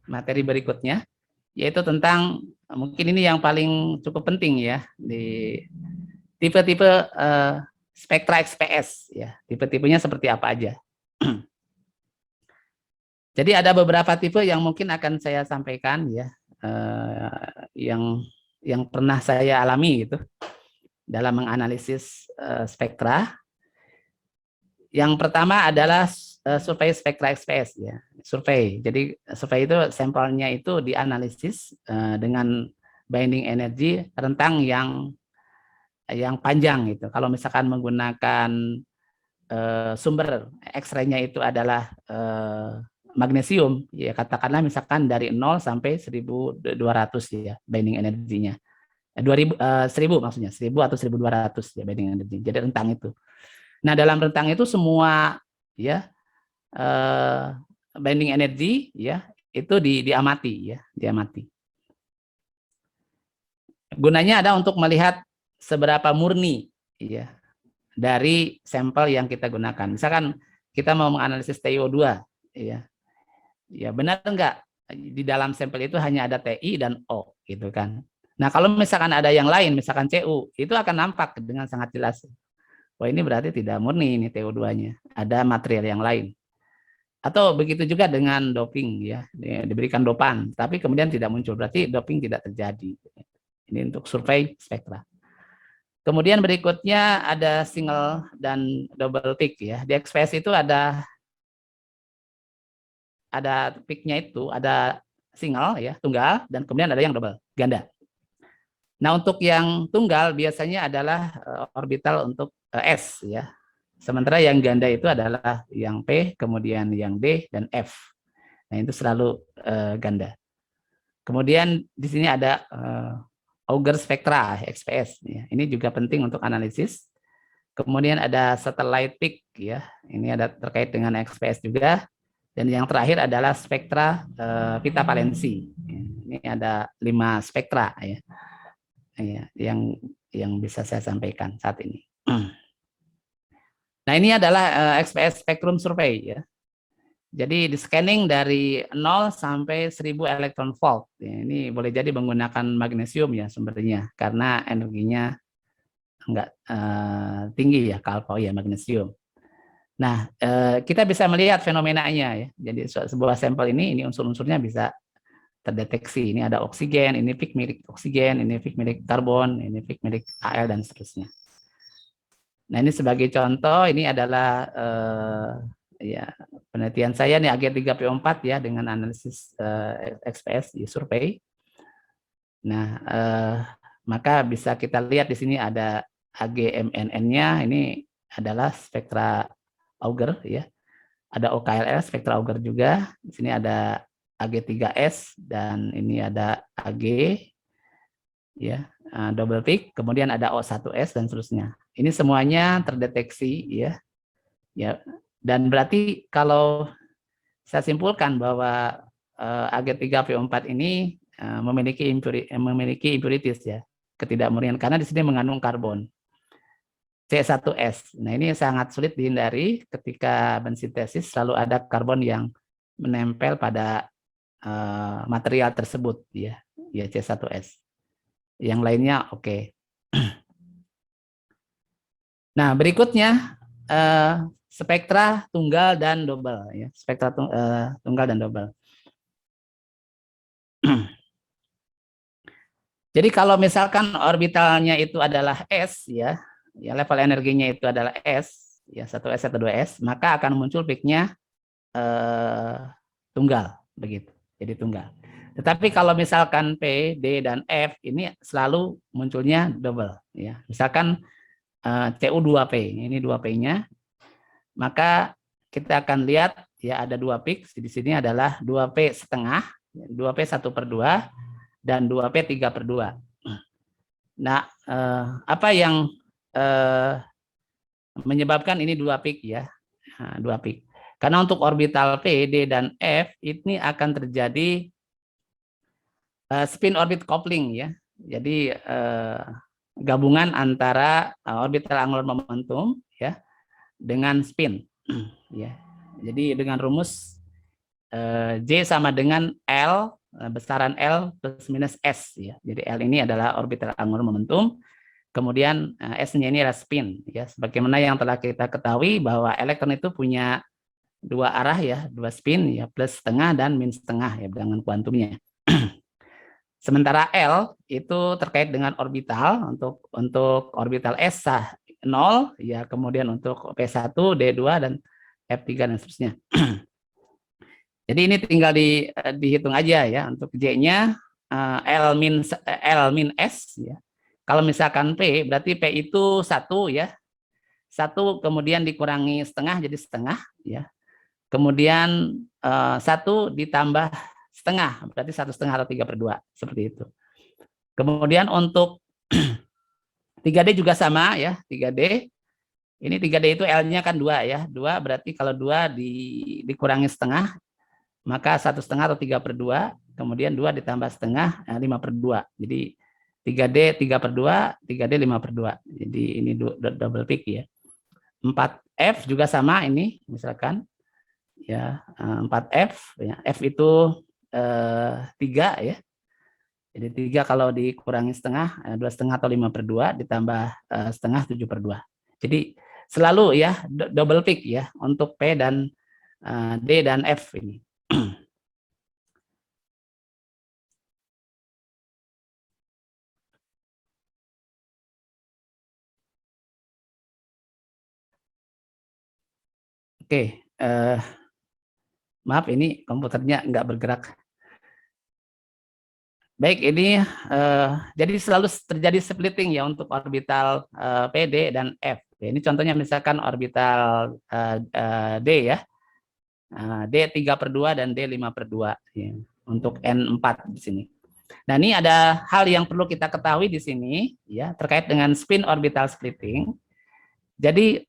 materi berikutnya, yaitu tentang mungkin ini yang paling cukup penting ya di tipe-tipe spektra XPS ya. Tipe-tipenya seperti apa aja. Jadi ada beberapa tipe yang mungkin akan saya sampaikan ya, yang pernah saya alami gitu dalam menganalisis spektra. Yang pertama adalah survei spektra XPS ya, survei. Jadi survei itu sampelnya itu dianalisis dengan binding energy rentang yang panjang gitu. Kalau misalkan menggunakan sumber X-ray-nya itu adalah magnesium, ya katakanlah misalkan dari 0 sampai 1200 ya binding energinya. 1000 maksudnya 1000 atau 1200 ya binding energy. Jadi rentang itu. Nah, dalam rentang itu semua ya binding energy ya itu diamati ya, diamati. Gunanya ada untuk melihat seberapa murni ya dari sampel yang kita gunakan. Misalkan kita mau menganalisis TiO2 ya. Ya, benar enggak di dalam sampel itu hanya ada Ti dan O gitu kan. Nah, kalau misalkan ada yang lain, misalkan Cu, itu akan nampak dengan sangat jelas. Wah, ini berarti tidak murni ini TO2-nya. Ada material yang lain. Atau begitu juga dengan doping ya, diberikan dopan, tapi kemudian tidak muncul, berarti doping tidak terjadi. Ini untuk survei spektra. Kemudian berikutnya ada single dan double peak ya. Di XPS itu ada peak-nya itu, ada single ya, tunggal, dan kemudian ada yang double, ganda. Nah, untuk yang tunggal biasanya adalah orbital untuk S ya. Sementara yang ganda itu adalah yang P, kemudian yang D dan F. Nah, itu selalu ganda. Kemudian di sini ada Auger spektra XPS ya. Ini juga penting untuk analisis. Kemudian ada satellite peak ya. Ini ada terkait dengan XPS juga. Dan yang terakhir adalah spektra pita valensi. Ini ada 5 spektra ya. Yang bisa saya sampaikan saat ini. Nah, ini adalah XPS Spectrum Survey ya. Jadi di scanning dari 0 sampai 1000 elektron volt. Ya, ini boleh jadi menggunakan magnesium ya sumbernya karena energinya enggak tinggi ya kalpo ya magnesium. Nah, kita bisa melihat fenomenanya ya. Jadi sebuah sampel ini unsur-unsurnya bisa terdeteksi. Ini ada oksigen, ini peak milik oksigen, ini peak milik karbon, ini peak milik Al dan seterusnya. Nah, ini sebagai contoh, ini adalah ya penelitian saya nih AG3P4 ya dengan analisis XPS di survei. Nah, maka bisa kita lihat di sini ada AGMNN-nya, ini adalah spektra Auger ya. Ada OKLS spektra Auger juga. Di sini ada AG3S dan ini ada AG ya, double peak, kemudian ada O1S dan seterusnya. Ini semuanya terdeteksi ya. Ya, dan berarti kalau saya simpulkan bahwa AG3P4 ini memiliki impurities ya, ketidakmurnian karena di sini mengandung karbon. C1S. Nah, ini sangat sulit dihindari ketika bensintesis, selalu ada karbon yang menempel pada material tersebut ya, ya C1S. Yang lainnya oke. Nah, berikutnya spektra tunggal dan double ya, spektra tunggal dan double. Jadi kalau misalkan orbitalnya itu adalah S ya, level energinya itu adalah S, ya 1S atau 2S, maka akan muncul peaknya tunggal begitu. Jadi tunggal. Tetapi kalau misalkan P, D dan F ini selalu munculnya double ya. Misalkan CU2P. Ini 2P-nya. Maka kita akan lihat ya ada 2 peak. Di sini adalah 2P setengah, 2P 1/2, dan 2P 3/2. Nah, apa yang menyebabkan ini 2 peak ya? 2 peak. Karena untuk orbital P, D, dan F ini akan terjadi spin orbit coupling ya. Jadi gabungan antara orbital angular momentum ya dengan spin ya. Jadi dengan rumus J sama dengan L besaran L plus minus S ya. Jadi L ini adalah orbital angular momentum, kemudian S-nya ini adalah spin ya. Sebagaimana yang telah kita ketahui bahwa elektron itu punya 2 arah ya, 2 spin ya, plus setengah dan min setengah ya dengan kuantumnya. Sementara L itu terkait dengan orbital, untuk orbital S 0 ya, kemudian untuk P1, D2 dan F3 dan seterusnya. Jadi ini tinggal dihitung aja ya. Untuk J-nya L min S ya. Kalau misalkan P berarti P itu 1 ya. 1 kemudian dikurangi setengah jadi setengah ya. Kemudian 1 ditambah setengah, berarti 1/2 atau 3/2, seperti itu. Kemudian untuk 3D juga sama ya, 3D. Ini 3D itu L-nya kan 2 ya. 2 berarti kalau 2 dikurangi setengah, maka 1/2 atau 3/2. Kemudian 2 ditambah setengah, 5/2. Jadi 3D 3/2, 3D 5/2. Jadi ini double peak ya. 4F juga sama ini, misalkan. Ya, 4F ya. F itu 3 ya. Jadi 3 kalau dikurangi setengah, 2/2 atau 5/2 ditambah setengah 7/2. Jadi selalu ya double peak ya untuk P dan D dan F ini. Oke, maaf ini komputernya nggak bergerak. Baik, ini jadi selalu terjadi splitting ya untuk orbital P, D, dan F. Ini contohnya misalkan orbital D ya, D 3/2 dan D 5/2 ya, untuk N4 di sini. Nah, ini ada hal yang perlu kita ketahui di sini ya terkait dengan spin orbital splitting. Jadi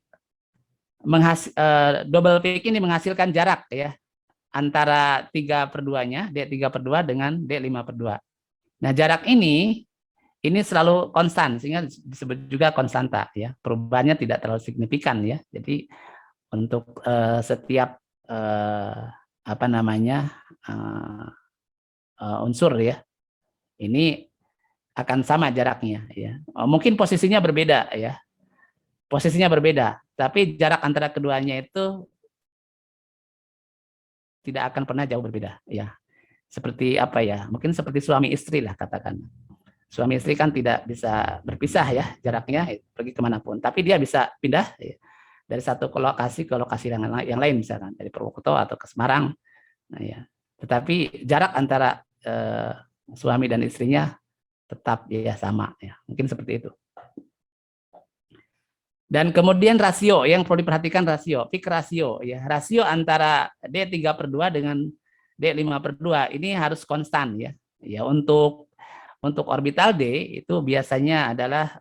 double peak ini menghasilkan jarak ya antara 3/2-nya D 3/2 dengan D 5/2. Nah, jarak ini selalu konstan sehingga disebut juga konstanta ya. Perubahannya tidak terlalu signifikan ya. Jadi untuk setiap apa namanya unsur ya, ini akan sama jaraknya ya. Mungkin posisinya berbeda ya. Posisinya berbeda, tapi jarak antara keduanya itu tidak akan pernah jauh berbeda ya. Seperti apa ya? Mungkin seperti suami istri lah katakan. Suami istri kan tidak bisa berpisah ya jaraknya pergi kemanapun, tapi dia bisa pindah ya, dari satu lokasi ke lokasi yang lain misalkan dari Purwokerto atau ke Semarang. Nah, ya. Tetapi jarak antara suami dan istrinya tetap ya sama ya. Mungkin seperti itu. Dan kemudian rasio yang perlu diperhatikan peak rasio ya. Rasio antara D 3/2 dengan D 5/2 ini harus konstan ya. Ya untuk orbital D itu biasanya adalah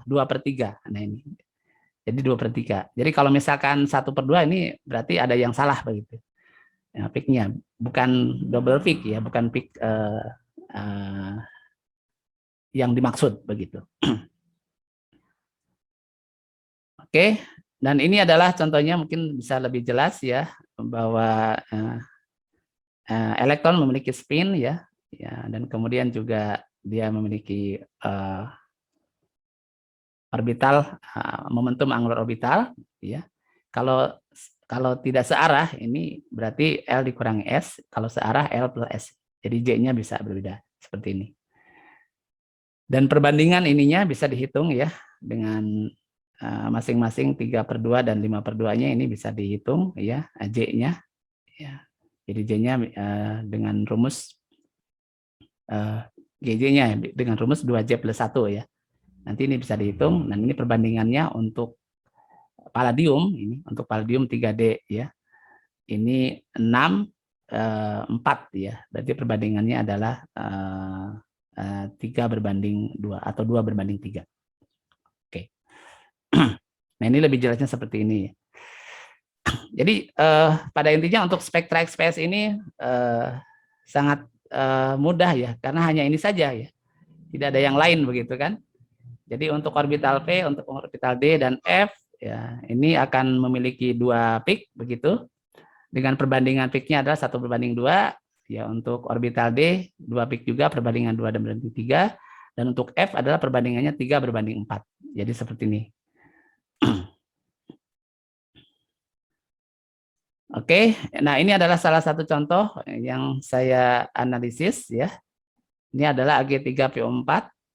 2/3. Nah ini. Jadi 2/3. Jadi kalau misalkan 1/2 ini berarti ada yang salah begitu. Ya, peaknya bukan double peak ya, bukan peak yang dimaksud begitu. Oke, dan ini adalah contohnya mungkin bisa lebih jelas ya bahwa elektron memiliki spin ya, dan kemudian juga dia memiliki orbital momentum angular orbital ya. Kalau tidak searah ini berarti L dikurangi S, kalau searah L plus S. Jadi J-nya bisa berbeda seperti ini. Dan perbandingan ininya bisa dihitung ya dengan masing-masing 3/2 dan 5/2-nya ini bisa dihitung ya J-nya ya. Jadi J-nya dengan rumus GJ-nya dengan rumus 2J plus 1 ya. Nanti ini bisa dihitung, dan ini perbandingannya untuk palladium, ini untuk palladium 3D ya. Ini 6, 4 ya. Berarti perbandingannya adalah 3:2 atau 2:3. Oke. Nah, ini lebih jelasnya seperti ini. Jadi pada intinya untuk spektra XPS ini sangat mudah ya, karena hanya ini saja ya. Tidak ada yang lain begitu kan. Jadi untuk orbital P, untuk orbital D dan F ya, ini akan memiliki 2 peak begitu. Dengan perbandingan peaknya adalah 1:2 ya. Untuk orbital D 2 peak juga, perbandingan 2:3, dan untuk F adalah perbandingannya 3:4. Jadi seperti ini. Oke, nah ini adalah salah satu contoh yang saya analisis ya. Ini adalah Ag3PO4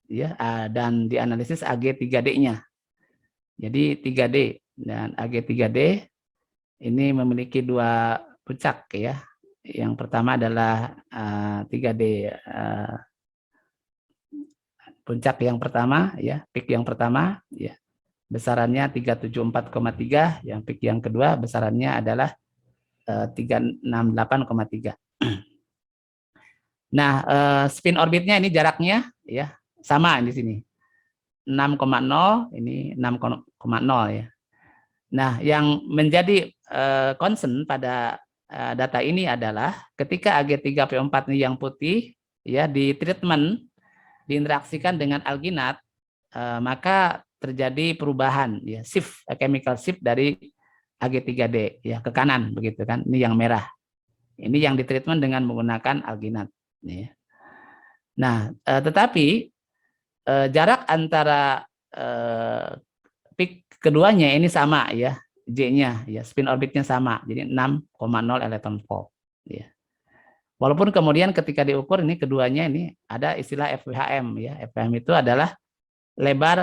ya, dan dianalisis Ag3D-nya. Jadi 3D, dan Ag3D ini memiliki 2 puncak ya. Yang pertama adalah 3D puncak yang pertama ya, peak yang pertama ya. Besarannya 374,3, yang peak yang kedua besarannya adalah 368,3. Nah, spin orbitnya ini jaraknya ya sama di sini. 6,0, ini 6,0 ya. Nah, yang menjadi concern pada data ini adalah ketika Ag3PO4 ini yang putih ya di treatment, diinteraksikan dengan alginat, maka terjadi perubahan ya, shift, chemical shift dari Ag3D ya ke kanan begitu kan. Ini yang merah. Ini yang ditreatment dengan menggunakan alginat ya. Nah, tetapi jarak antara peak keduanya ini sama ya, J-nya ya, spin orbitnya sama. Jadi 6,0 electron volt ya. Walaupun kemudian ketika diukur ini keduanya ini ada istilah FWHM ya. FWHM itu adalah lebar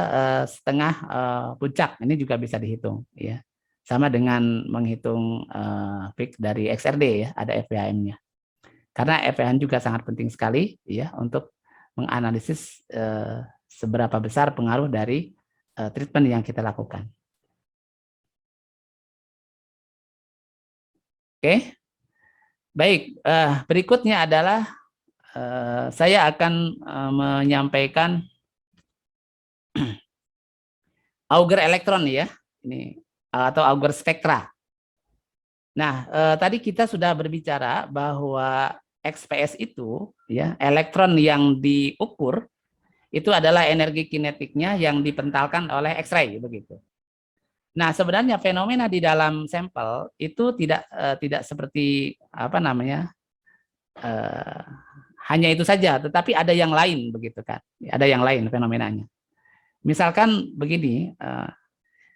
setengah puncak. Ini juga bisa dihitung ya. Sama dengan menghitung peak dari XRD ya, ada FWHM-nya. Karena FWHM juga sangat penting sekali ya untuk menganalisis seberapa besar pengaruh dari treatment yang kita lakukan. Oke, baik. Berikutnya adalah saya akan menyampaikan auger elektron ya, ini atau auger spektra. Nah, tadi kita sudah berbicara bahwa XPS itu ya, elektron yang diukur itu adalah energi kinetiknya yang dipentalkan oleh X-ray begitu. Nah, sebenarnya fenomena di dalam sampel itu tidak seperti apa namanya, hanya itu saja, tetapi ada yang lain begitu kan. Ada yang lain fenomenanya. Misalkan begini,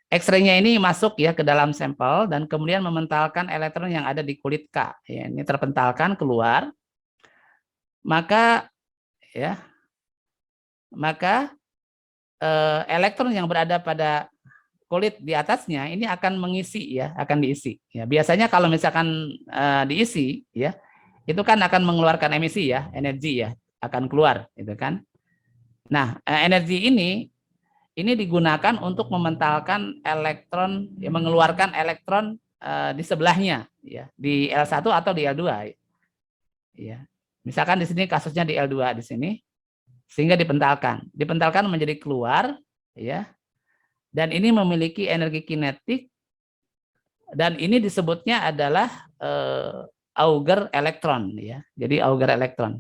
X-ray-nya ini masuk ya ke dalam sampel dan kemudian mementalkan elektron yang ada di kulit K. Ya, ini terpentalkan keluar, maka ya, elektron yang berada pada kulit di atasnya ini akan mengisi ya, akan diisi. Ya, biasanya kalau misalkan diisi ya, itu kan akan mengeluarkan emisi ya, energi ya, akan keluar, gitu kan. Nah, energi ini digunakan untuk mementalkan elektron, ya, mengeluarkan elektron di sebelahnya, ya, di L1 atau di L2. Ya. Misalkan di sini kasusnya di L2 di sini, sehingga dipentalkan menjadi keluar, ya. Dan ini memiliki energi kinetik, dan ini disebutnya adalah auger elektron, ya. Jadi auger elektron.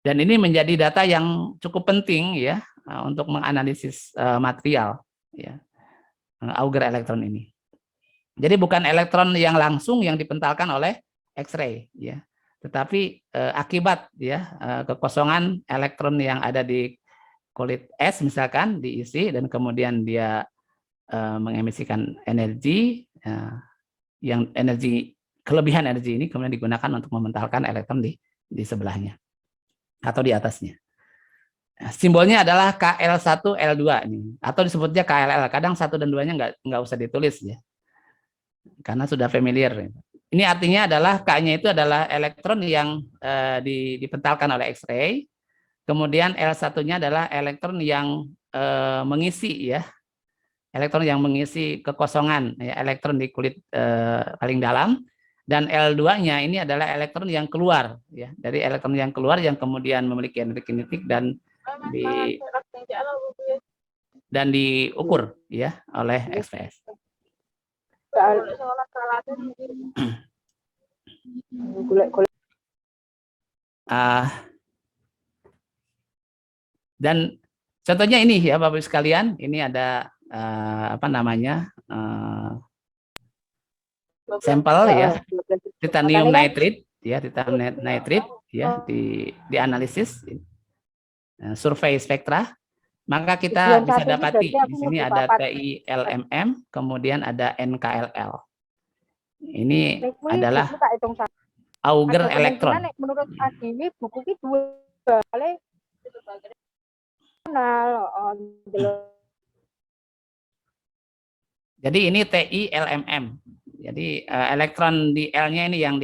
Dan ini menjadi data yang cukup penting ya untuk menganalisis material ya, auger elektron ini. Jadi bukan elektron yang langsung yang dipentalkan oleh X-ray ya, tetapi akibat ya kekosongan elektron yang ada di kulit S misalkan diisi dan kemudian dia mengemisikan energi yang kelebihan energi ini kemudian digunakan untuk mementalkan elektron di sebelahnya atau di atasnya. Simbolnya adalah KL1L2 ini, atau disebutnya KLL. Kadang 1 dan 2-nya nggak usah ditulis ya, karena sudah familiar. Ini artinya adalah K-nya itu adalah elektron yang dipentalkan oleh X-ray, Kemudian L1-nya adalah elektron yang mengisi ya, elektron yang mengisi kekosongan ya, elektron di kulit paling dalam. Dan L2-nya ini adalah elektron yang keluar ya, dari elektron yang keluar yang kemudian memiliki energi kinetik dan diukur ya oleh XPS. Dan contohnya ini ya Bapak Ibu sekalian, ini ada apa namanya sampel ya titanium nitrate ya, titanium nitrate ya dianalisis survei spektra, maka kita bisa dapati di sini ada TILMM, kemudian ada NKLL. Ini adalah auger elektron. Menurut Adini buku ini dua kali. Jadi ini TILMM. Jadi elektron di L-nya ini yang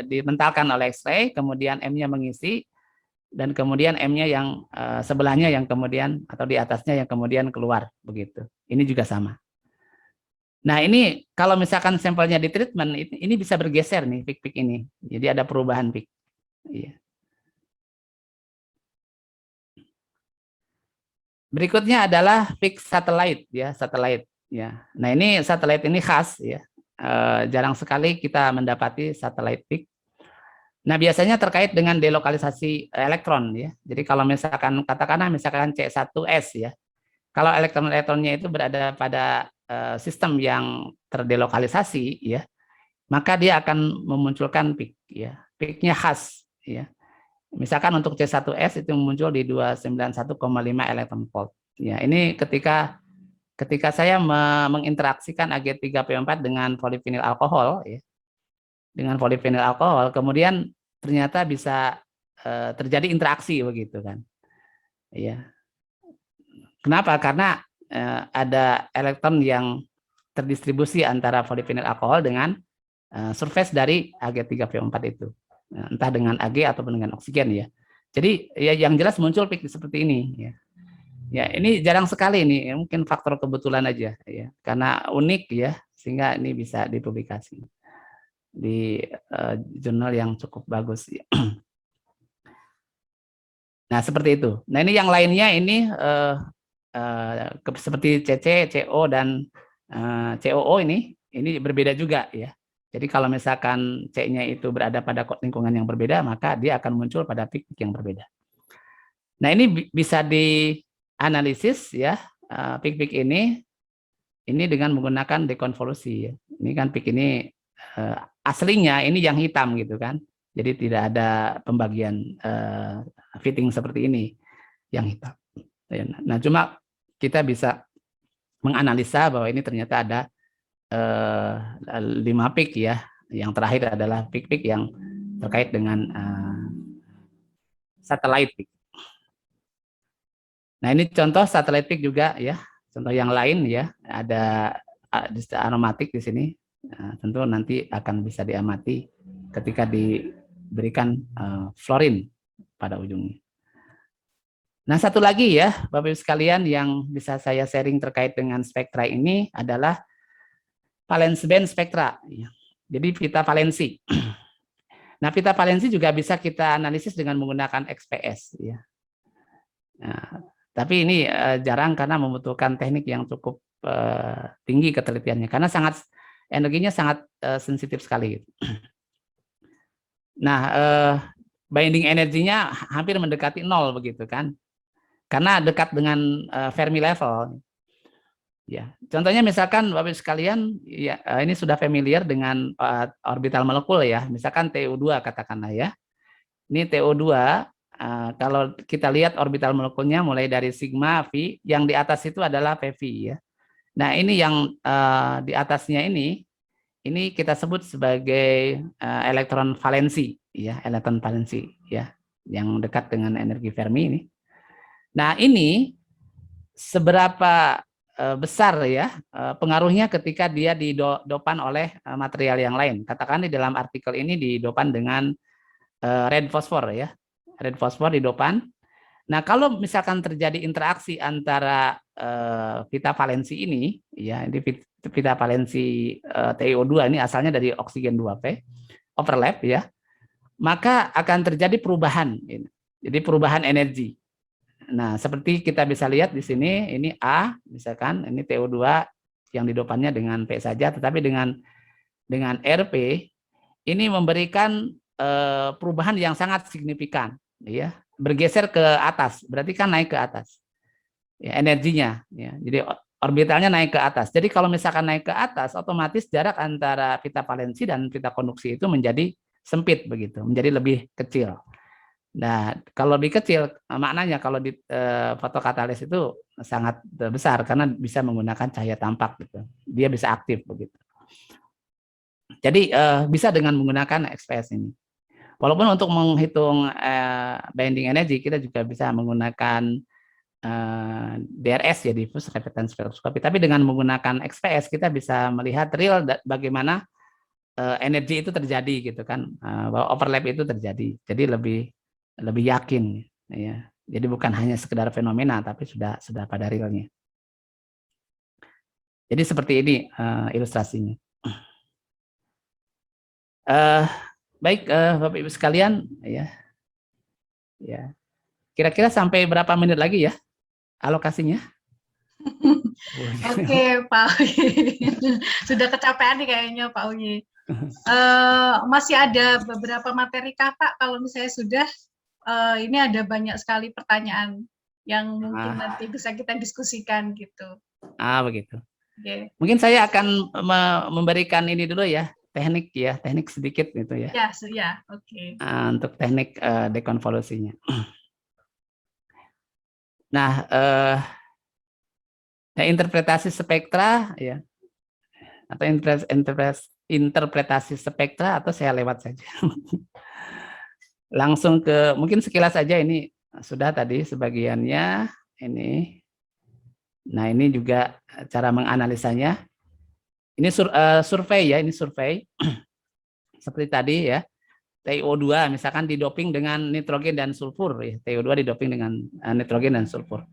dimentalkan oleh X-ray, kemudian M-nya mengisi, dan kemudian M-nya yang sebelahnya yang kemudian atau di atasnya yang kemudian keluar begitu. Ini juga sama. Nah ini kalau misalkan sampelnya di treatment ini bisa bergeser nih peak-peak ini. Jadi ada perubahan peak. Iya. Berikutnya adalah peak satellite ya, satelit ya. Nah ini satelit ini khas ya. Jarang sekali kita mendapati satelit peak. Nah biasanya terkait dengan delokalisasi elektron ya. Jadi kalau misalkan katakanlah misalkan C1s ya, kalau elektron-elektronnya itu berada pada sistem yang terdelokalisasi ya, maka dia akan memunculkan peak ya. Peaknya khas ya. Misalkan untuk C1s itu muncul di 291,5 elektron volt. Ya, ini ketika saya menginteraksikan Ag3PO4 dengan polivinil alkohol ya. Dengan polivinil alkohol, kemudian ternyata bisa terjadi interaksi begitu kan. Ya. Kenapa? Karena ada elektron yang terdistribusi antara polivinil alkohol dengan surface dari Ag3PO4 itu. Entah dengan Ag ataupun dengan oksigen ya. Jadi ya yang jelas muncul peak seperti ini ya. Ya, ini jarang sekali nih, mungkin faktor kebetulan aja ya. Karena unik ya, sehingga ini bisa dipublikasi di jurnal yang cukup bagus ya. Nah, seperti itu. Nah, ini yang lainnya ini seperti CC, CO dan COO ini berbeda juga ya. Jadi kalau misalkan C-nya itu berada pada lingkungan yang berbeda, maka dia akan muncul pada peak yang berbeda. Nah, ini bisa dianalisis ya, peak-peak ini dengan menggunakan dekonvolusi ya. Ini kan peak ini aslinya ini yang hitam gitu kan. Jadi tidak ada pembagian fitting seperti ini yang hitam. Nah, cuma kita bisa menganalisa bahwa ini ternyata ada 5 peak ya. Yang terakhir adalah peak-peak yang terkait dengan satellite peak. Nah, ini contoh satellite peak juga ya. Contoh yang lain ya, ada aromatik di sini. Nah, tentu nanti akan bisa diamati ketika diberikan fluorin pada ujungnya. Nah, satu lagi ya, Bapak Ibu sekalian yang bisa saya sharing terkait dengan spektra ini adalah valence band spektra. Jadi pita valensi. Nah, pita valensi juga bisa kita analisis dengan menggunakan XPS. Ya. Nah, tapi ini jarang karena membutuhkan teknik yang cukup tinggi ketelitiannya, karena energinya sangat sensitif sekali. Nah, binding energinya hampir mendekati 0 begitu kan, karena dekat dengan Fermi level. Ya, contohnya misalkan Bapak sekalian, ya ini sudah familiar dengan orbital molekul ya, misalkan TO2 katakanlah ya. Ini TO2, kalau kita lihat orbital molekulnya mulai dari sigma, V, yang di atas itu adalah PV ya. Nah ini yang di atasnya ini kita sebut sebagai elektron valensi ya, elektron valensi ya, yang dekat dengan energi Fermi ini. Nah ini seberapa besar ya pengaruhnya ketika dia didopan oleh material yang lain. Katakan di dalam artikel ini didopan dengan red fosfor ya, red fosfor didopan. Nah, kalau misalkan terjadi interaksi antara pita valensi ini, ya, ini pita valensi TiO2 ini asalnya dari oksigen 2P, overlap ya, maka akan terjadi perubahan. Jadi perubahan energi. Nah, seperti kita bisa lihat di sini, ini A, misalkan ini TO2 yang didopannya dengan P saja, tetapi dengan RP ini memberikan perubahan yang sangat signifikan, ya, bergeser ke atas, berarti kan naik ke atas, ya, energinya, ya, jadi orbitalnya naik ke atas. Jadi kalau misalkan naik ke atas, otomatis jarak antara pita valensi dan pita konduksi itu menjadi sempit begitu, menjadi lebih kecil. Nah, kalau lebih kecil, maknanya kalau di fotokatalis itu sangat besar karena bisa menggunakan cahaya tampak gitu. Dia bisa aktif begitu. Jadi bisa dengan menggunakan XPS ini. Walaupun untuk menghitung binding energy kita juga bisa menggunakan DRS ya, diffuse reflectance spectroscopy. Tapi dengan menggunakan XPS kita bisa melihat real bagaimana energi itu terjadi gitu kan, bahwa overlap itu terjadi. Jadi lebih yakin ya. Jadi bukan hanya sekedar fenomena tapi sudah pada realnya. Jadi seperti ini ilustrasinya. Baik Bapak Ibu sekalian ya. Ya. Kira-kira sampai berapa menit lagi ya alokasinya? Oke, Pak Uyi. Sudah kecapean nih kayaknya Pak Uyi. Masih ada beberapa materi kah Pak? Kalau misalnya sudah, ini ada banyak sekali pertanyaan yang mungkin nanti bisa kita diskusikan gitu. Begitu. Okay. Mungkin saya akan memberikan ini dulu ya, teknik sedikit gitu ya. Ya, oke. Untuk teknik dekonvolusinya. Nah, interpretasi spektra ya, atau interpretasi spektra, atau saya lewat saja. Langsung ke mungkin sekilas saja, ini sudah tadi sebagiannya ini. Nah, ini juga cara menganalisanya. Ini survei ya, ini survei seperti tadi ya. TiO2 misalkan didoping dengan nitrogen dan sulfur ya. TiO2 didoping dengan nitrogen dan sulfur.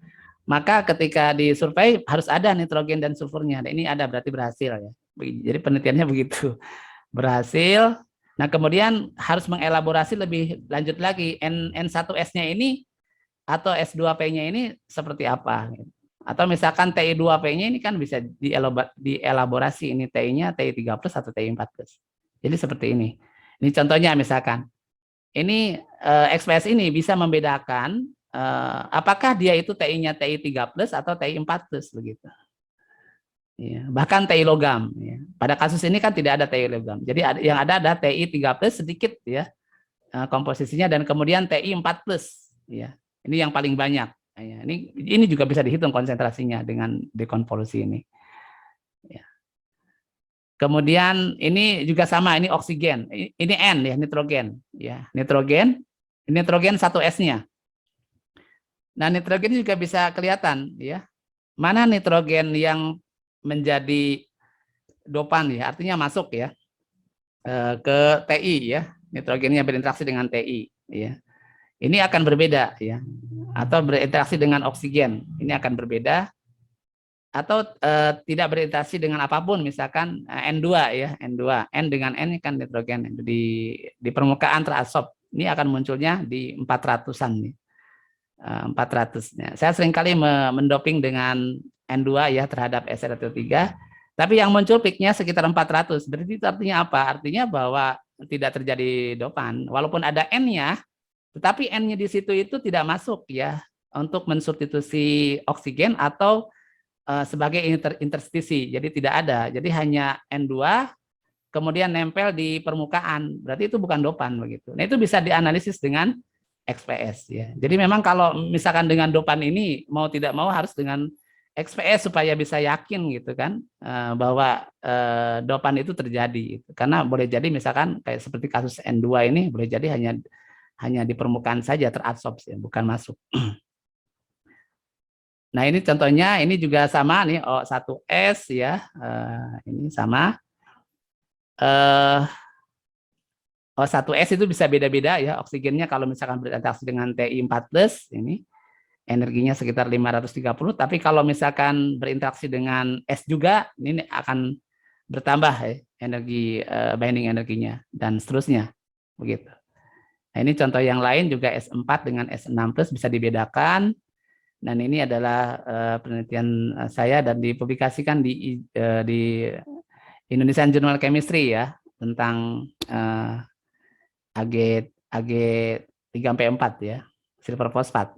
Maka ketika disurvei harus ada nitrogen dan sulfurnya. Nah, ini ada, berarti berhasil ya. Jadi penelitiannya begitu. Berhasil. Nah, kemudian harus mengelaborasi lebih lanjut lagi, N1S-nya ini atau S2P-nya ini seperti apa. Atau misalkan Ti2P-nya ini kan bisa dielaborasi, ini Ti-nya Ti3+ atau Ti4+. Jadi seperti ini. Ini contohnya misalkan. Ini XPS ini bisa membedakan apakah dia itu TI-nya Ti3+ atau Ti4+ begitu. Ya, bahkan Ti logam ya. Pada kasus ini kan tidak ada Ti logam. Jadi yang ada Ti3+ sedikit ya komposisinya, dan kemudian Ti4+ ya. Ini yang paling banyak. Ya, ini juga bisa dihitung konsentrasinya dengan dekonvolusi ini. Ya. Kemudian ini juga sama, ini oksigen, ini N ya, nitrogen ya, nitrogen 1S-nya. Nah, nitrogen juga bisa kelihatan ya, mana nitrogen yang menjadi dopan ya, artinya masuk ya ke Ti ya, nitrogennya berinteraksi dengan Ti ya. Ini akan berbeda ya, atau berinteraksi dengan oksigen, ini akan berbeda, atau tidak berinteraksi dengan apapun, misalkan N2 ya, N dengan N kan nitrogen di permukaan terabsorb, ini akan munculnya di 400-an nih. 400-nya. Saya seringkali mendoping dengan N2 ya terhadap SR3, tapi yang muncul peaknya sekitar 400. Berarti itu artinya apa? Artinya bahwa tidak terjadi dopan, walaupun ada N-nya, tetapi N-nya di situ itu tidak masuk ya untuk mensubstitusi oksigen atau sebagai interstisi, jadi tidak ada, jadi hanya N2 kemudian nempel di permukaan, berarti itu bukan dopan begitu. Nah, itu bisa dianalisis dengan XPS ya. Jadi memang kalau misalkan dengan dopan ini mau tidak mau harus dengan XPS supaya bisa yakin gitu kan bahwa dopan itu terjadi gitu. Karena boleh jadi misalkan kayak seperti kasus N2 ini boleh jadi hanya di permukaan saja terabsorpsi, bukan masuk. Nah, ini contohnya, ini juga sama nih, O1S ya, ini sama. O1S itu bisa beda-beda ya, oksigennya kalau misalkan berinteraksi dengan Ti4+, ini energinya sekitar 530, tapi kalau misalkan berinteraksi dengan es juga, ini akan bertambah ya, energi binding energinya, dan seterusnya. Begitu. Nah, ini contoh yang lain juga S4 dengan S6+ bisa dibedakan. Dan ini adalah penelitian saya dan dipublikasikan di Indonesian Journal Chemistry ya, tentang Ag 3-4 ya, silver fosfat.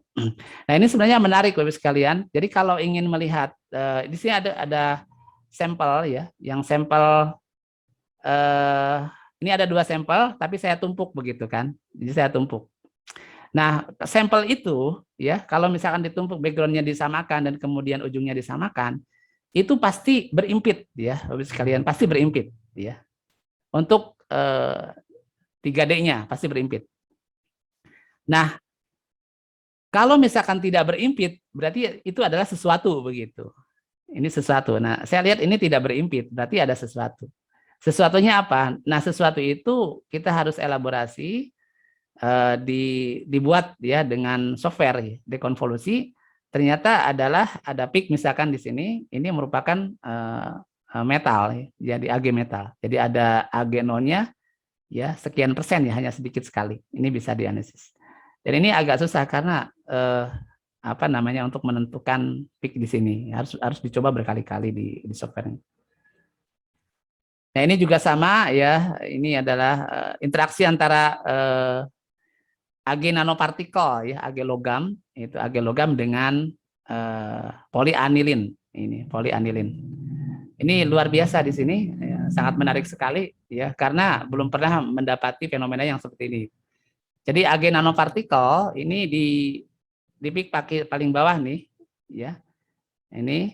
Nah, ini sebenarnya menarik Bapak sekalian. Jadi kalau ingin melihat di sini ada sampel ya, yang sampel ini ada 2 sampel, tapi saya tumpuk begitu kan. Jadi saya tumpuk. Nah, sampel itu ya, kalau misalkan ditumpuk backgroundnya disamakan dan kemudian ujungnya disamakan, itu pasti berimpit ya, Bapak sekalian, pasti berimpit ya. Untuk 3D-nya pasti berimpit. Nah, kalau misalkan tidak berimpit, berarti itu adalah sesuatu begitu. Ini sesuatu. Nah, saya lihat ini tidak berimpit, berarti ada sesuatu. Sesuatunya apa? Nah, sesuatu itu kita harus elaborasi, dibuat ya dengan software ya, dekonvolusi. Ternyata adalah ada peak misalkan di sini, ini merupakan metal ya, jadi Ag metal. Jadi ada Ag0-nya ya sekian persen ya, hanya sedikit sekali. Ini bisa dianalisis. Dan ini agak susah karena apa namanya, untuk menentukan peak di sini harus dicoba berkali-kali di software ini. Nah, ini juga sama ya, ini adalah interaksi antara Ag nanopartikel ya, Ag logam, itu Ag logam dengan polianilin. Ini polianilin. Ini luar biasa di sini, ya, sangat menarik sekali ya, karena belum pernah mendapati fenomena yang seperti ini. Jadi Ag nanopartikel ini di peak paling bawah nih ya. Ini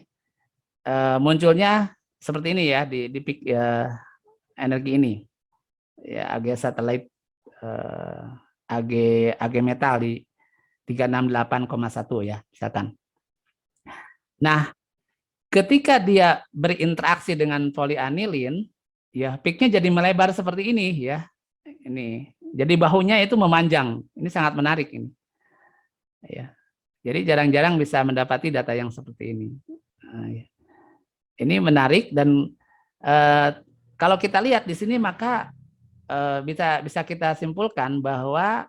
munculnya seperti ini ya, di peak energi ini. Ya, Ag satelit Ag metal di 368,1 ya, misalkan. Nah, ketika dia berinteraksi dengan polianilin, ya peaknya jadi melebar seperti ini ya. Ini, jadi bahunya itu memanjang. Ini sangat menarik ini. Ya. Jadi jarang-jarang bisa mendapati data yang seperti ini. Nah, ya. Ini menarik dan kalau kita lihat di sini maka bisa kita simpulkan bahwa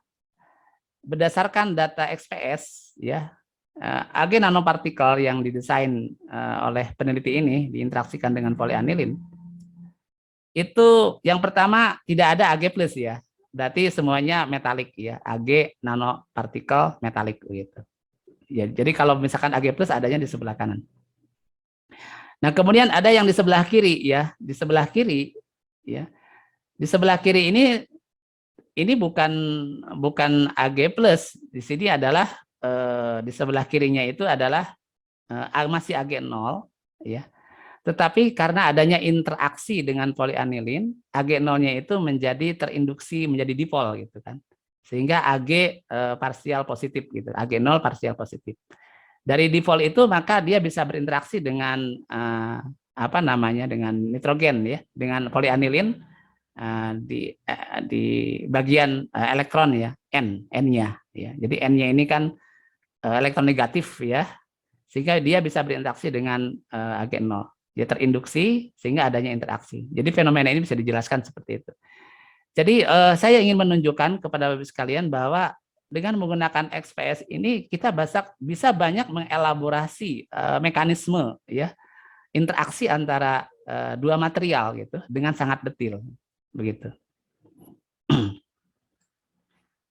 berdasarkan data XPS ya, Ag nanopartikel yang didesain oleh peneliti ini diinteraksikan dengan polianilin, itu yang pertama tidak ada Ag+ ya, berarti semuanya metalik ya, Ag nanopartikel metalik gitu ya. Jadi kalau misalkan Ag+ adanya di sebelah kanan. Nah, kemudian ada yang di sebelah kiri ya, di sebelah kiri ya, di sebelah kiri ini bukan Ag+, di sini adalah di sebelah kirinya itu adalah masih Ag0 ya. Tetapi karena adanya interaksi dengan polianilin, Ag0-nya itu menjadi terinduksi menjadi dipol gitu kan. Sehingga Ag parsial positif gitu, Ag0 parsial positif. Dari dipol itu maka dia bisa berinteraksi dengan apa namanya, dengan nitrogen ya, dengan polianilin di bagian elektron ya, N-nya ya. Jadi N-nya ini kan elektron negatif ya, sehingga dia bisa berinteraksi dengan Ag0. Dia terinduksi sehingga adanya interaksi. Jadi fenomena ini bisa dijelaskan seperti itu. Jadi saya ingin menunjukkan kepada Bapak sekalian bahwa dengan menggunakan XPS ini kita bisa banyak mengelaborasi mekanisme ya, interaksi antara dua material gitu dengan sangat detail begitu.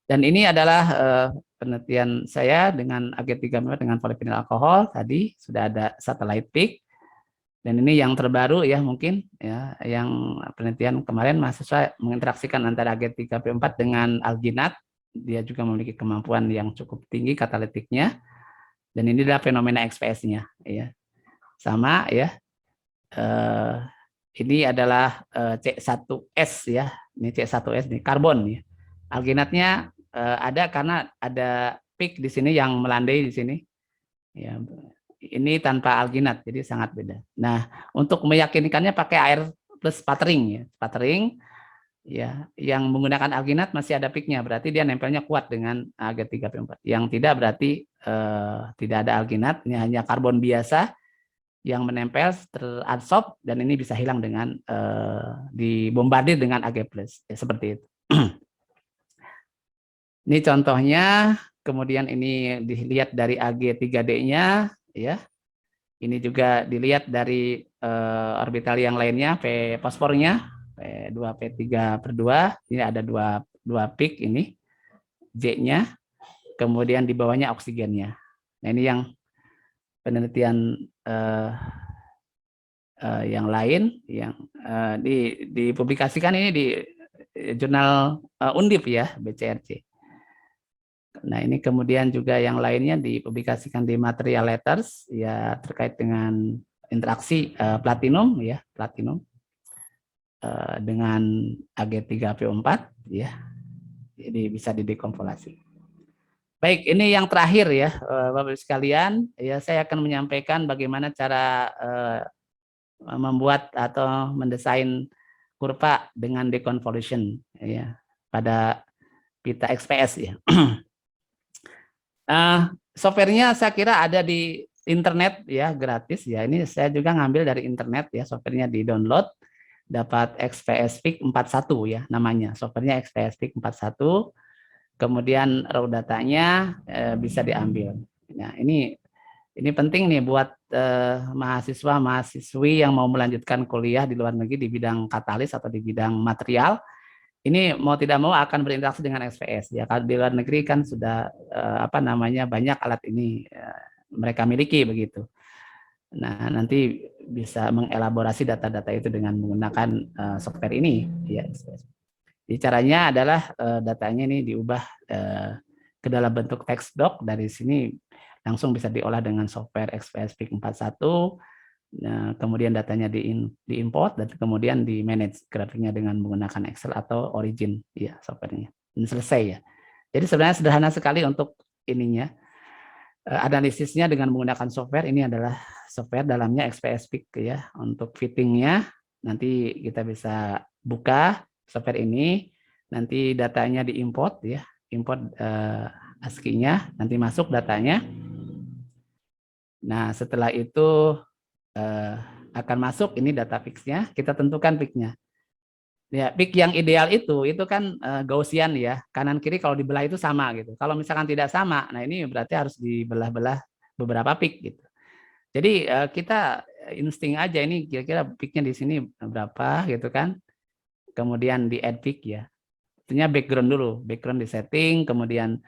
Dan ini adalah penelitian saya dengan Ag3 dengan polivinyl alkohol, tadi sudah ada satellite peak. Dan ini yang terbaru ya, mungkin ya, yang penelitian kemarin mahasiswa menginteraksikan antara Ag3P4 dengan alginat. Dia juga memiliki kemampuan yang cukup tinggi katalitiknya. Dan ini adalah fenomena XPS-nya ya. Sama ya. Ini adalah C1S ya. Ini C1S nih, karbon ya. Alginatnya ada karena ada peak di sini yang melandai di sini. Ya, ini tanpa alginat, jadi sangat beda. Nah, untuk meyakinkannya pakai air plus sputtering ya. Sputtering ya, yang menggunakan alginat masih ada peaknya, berarti dia nempelnya kuat dengan Ag3P4. Yang tidak berarti tidak ada alginat, ini hanya karbon biasa yang menempel, teradsorb, dan ini bisa hilang dengan dibombardir dengan Ag+, ya, seperti itu. Ini contohnya, kemudian ini dilihat dari Ag3D-nya, ya. Ini juga dilihat dari orbital yang lainnya, P fosfornya, P2, P3/2, ini ada dua peak ini, J-nya, kemudian di bawahnya oksigennya. Nah, ini yang penelitian yang lain yang dipublikasikan ini di jurnal Undip ya, BCRC. Nah, ini kemudian juga yang lainnya dipublikasikan di Material Letters ya, terkait dengan interaksi platinum ya, platinum dengan Ag3PO4 ya. Jadi bisa didekomposisi. Baik, ini yang terakhir ya, Bapak-Ibu sekalian, ya saya akan menyampaikan bagaimana cara membuat atau mendesain kurva dengan deconvolution ya pada pita XPS ya. Softwarenya saya kira ada di internet ya, gratis ya. Ini saya juga ngambil dari internet ya, softwarenya di download, dapat XPS PIC 41 ya namanya, softwarenya XPS PIC 41. Kemudian raw datanya bisa diambil. Nah, ini penting nih buat mahasiswa mahasiswi yang mau melanjutkan kuliah di luar negeri di bidang katalis atau di bidang material. Ini mau tidak mau akan berinteraksi dengan XPS ya. Kalau di luar negeri kan sudah banyak alat ini mereka miliki begitu. Nah, nanti bisa mengelaborasi data-data itu dengan menggunakan software ini ya. Jadi caranya adalah datanya ini diubah ke dalam bentuk text doc, dari sini langsung bisa diolah dengan software XPS PIC 41. Nah, kemudian datanya diimport dan kemudian di manage grafiknya dengan menggunakan Excel atau Origin ya softwarenya. Dan selesai ya. Jadi sebenarnya sederhana sekali untuk ininya. Analisisnya dengan menggunakan software, ini adalah software dalamnya XPS PIC ya. Untuk fittingnya nanti kita bisa buka software ini, nanti datanya diimport ya, import ASCII-nya, nanti masuk datanya. Nah, setelah itu akan masuk ini data fix-nya, kita tentukan peak-nya. Ya, peak yang ideal itu kan Gaussian ya, kanan kiri kalau dibelah itu sama gitu. Kalau misalkan tidak sama, nah ini berarti harus dibelah-belah beberapa peak gitu. Jadi kita insting aja ini kira-kira peak-nya di sini berapa gitu kan. Kemudian di add peak ya. Artinya background dulu, background di setting, kemudian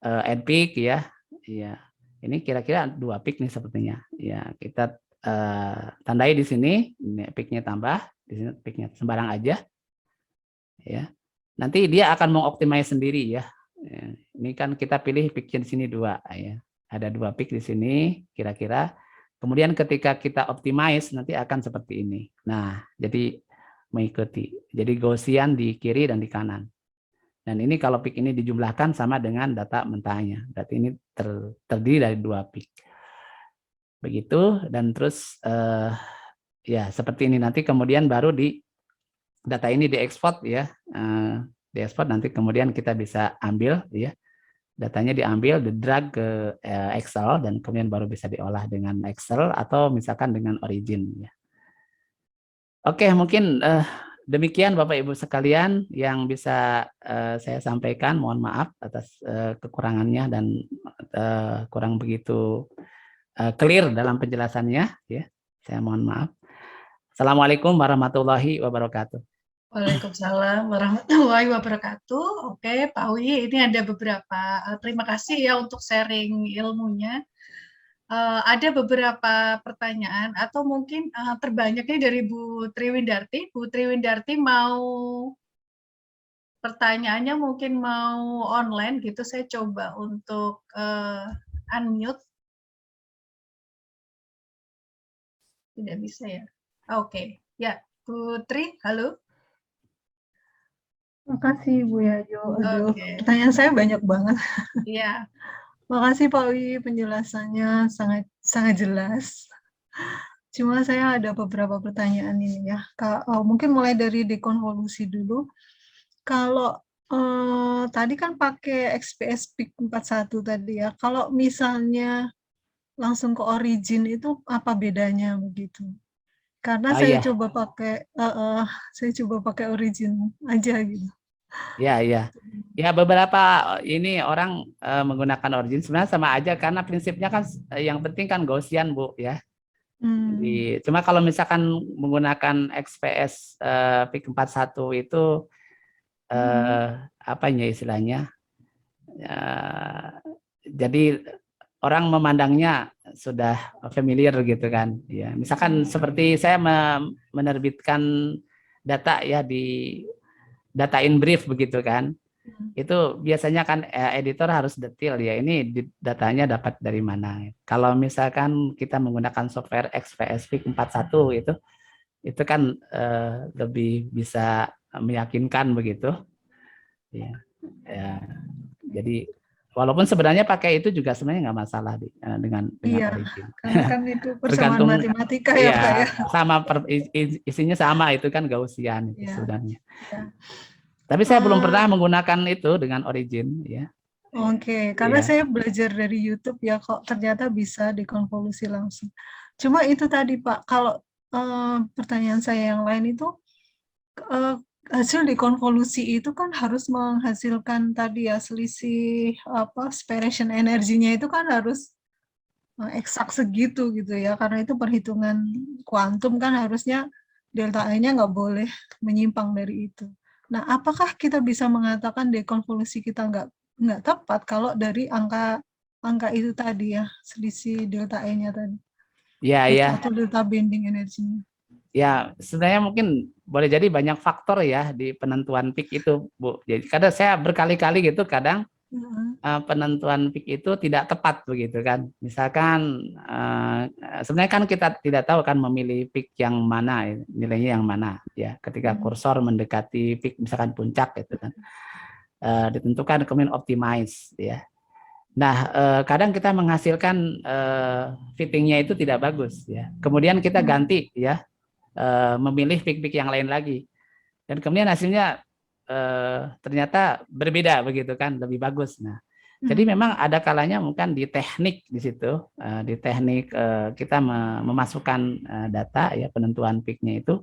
add peak ya. Iya. Ini kira-kira 2 peak nih sepertinya. Ya, kita tandai di sini, peak-nya tambah, di sini peak-nya sembarang aja. Ya. Nanti dia akan mengoptimize sendiri ya. Ini kan kita pilih peak-nya di sini 2 ya. Ada 2 peak di sini kira-kira. Kemudian ketika kita optimize nanti akan seperti ini. Nah, jadi mengikuti. Jadi Gaussian di kiri dan di kanan. Dan ini kalau peak ini dijumlahkan sama dengan data mentahnya. Berarti ini terdiri dari 2 peak. Begitu, dan terus ya seperti ini, nanti kemudian baru data ini diekspor ya, diekspor, nanti kemudian kita bisa ambil ya, datanya diambil, di-drag ke Excel, dan kemudian baru bisa diolah dengan Excel atau misalkan dengan Origin ya. Oke, mungkin demikian Bapak Ibu sekalian yang bisa saya sampaikan. Mohon maaf atas kekurangannya dan kurang begitu clear dalam penjelasannya ya. Saya mohon maaf. Assalamualaikum warahmatullahi wabarakatuh. Waalaikumsalam warahmatullahi wabarakatuh. Oke, Pak Wi, ini ada beberapa terima kasih ya untuk sharing ilmunya. Ada beberapa pertanyaan atau mungkin terbanyaknya dari Bu Triwindarti. Bu Triwindarti mau pertanyaannya mungkin mau online gitu. Saya coba untuk unmute. Tidak bisa ya. Oke, ya Bu Tri, halo. Makasih Bu Yayo. Aduh, Oke. pertanyaan saya banyak banget. Iya. Makasih Pak Wi, penjelasannya sangat jelas. Cuma saya ada beberapa pertanyaan ini ya. Mungkin mulai dari dekonvolusi dulu. Kalau Tadi kan pakai XPS PIK 41 tadi ya. Kalau misalnya langsung ke origin itu apa bedanya begitu? Karena Oh saya iya, coba pakai saya coba pakai origin aja gitu. iya, iya. Ya beberapa ini orang menggunakan origin sebenarnya sama aja karena prinsipnya kan yang penting kan Gaussian Bu ya. Hmm, Cuma kalau misalkan menggunakan XPS PIK 41 itu hmm, eh, apa ya istilahnya? Eh, jadi orang memandangnya sudah familiar gitu kan. Ya, misalkan seperti saya menerbitkan data ya di data in brief begitu kan. hmm. Itu biasanya kan editor harus detail ya. Ini datanya dapat dari mana. Kalau misalkan kita menggunakan software XPS 41 itu kan lebih bisa meyakinkan begitu. Ya, ya. Jadi walaupun sebenarnya pakai itu juga sebenarnya nggak masalah dengan Iya, origin. karena kan itu persamaan Tergantung matematika ya ya Pak ya. sama isinya sama itu kan Gaussian itu Iya, sebenarnya. iya. Tapi saya belum Eh, pernah menggunakan itu dengan origin ya. Oke, karena Ya. saya belajar dari YouTube ya kok ternyata bisa dikonvolusi langsung. Cuma itu tadi Pak, kalau pertanyaan saya yang lain itu eh, hasil dikonvolusi itu kan harus menghasilkan tadi ya selisih apa separation energinya itu kan harus eksak segitu gitu ya, karena itu perhitungan kuantum kan harusnya delta E-nya nggak boleh menyimpang dari itu. Nah, apakah kita bisa mengatakan dekonvolusi kita nggak tepat kalau dari angka angka itu tadi ya, selisih delta E-nya tadi, Ya, ya. atau delta bending energinya? Ya, sebenarnya mungkin boleh jadi banyak faktor ya di penentuan peak itu, Bu. Jadi kadang saya berkali-kali gitu kadang Heeh. penentuan peak itu tidak tepat begitu kan. Misalkan sebenarnya kan kita tidak tahu kan memilih peak yang mana, nilainya yang mana ya. Ketika Hmm. kursor mendekati peak misalkan puncak gitu kan. Ditentukan kemudian optimize ya. Nah, kadang kita menghasilkan fittingnya itu tidak bagus ya. Kemudian kita ganti ya, memilih peak-peak yang lain lagi. Dan kemudian hasilnya ternyata berbeda begitu kan, lebih bagus. Nah, jadi Hmm. memang ada kalanya mungkin di teknik di situ, di teknik kita memasukkan data ya penentuan peaknya itu,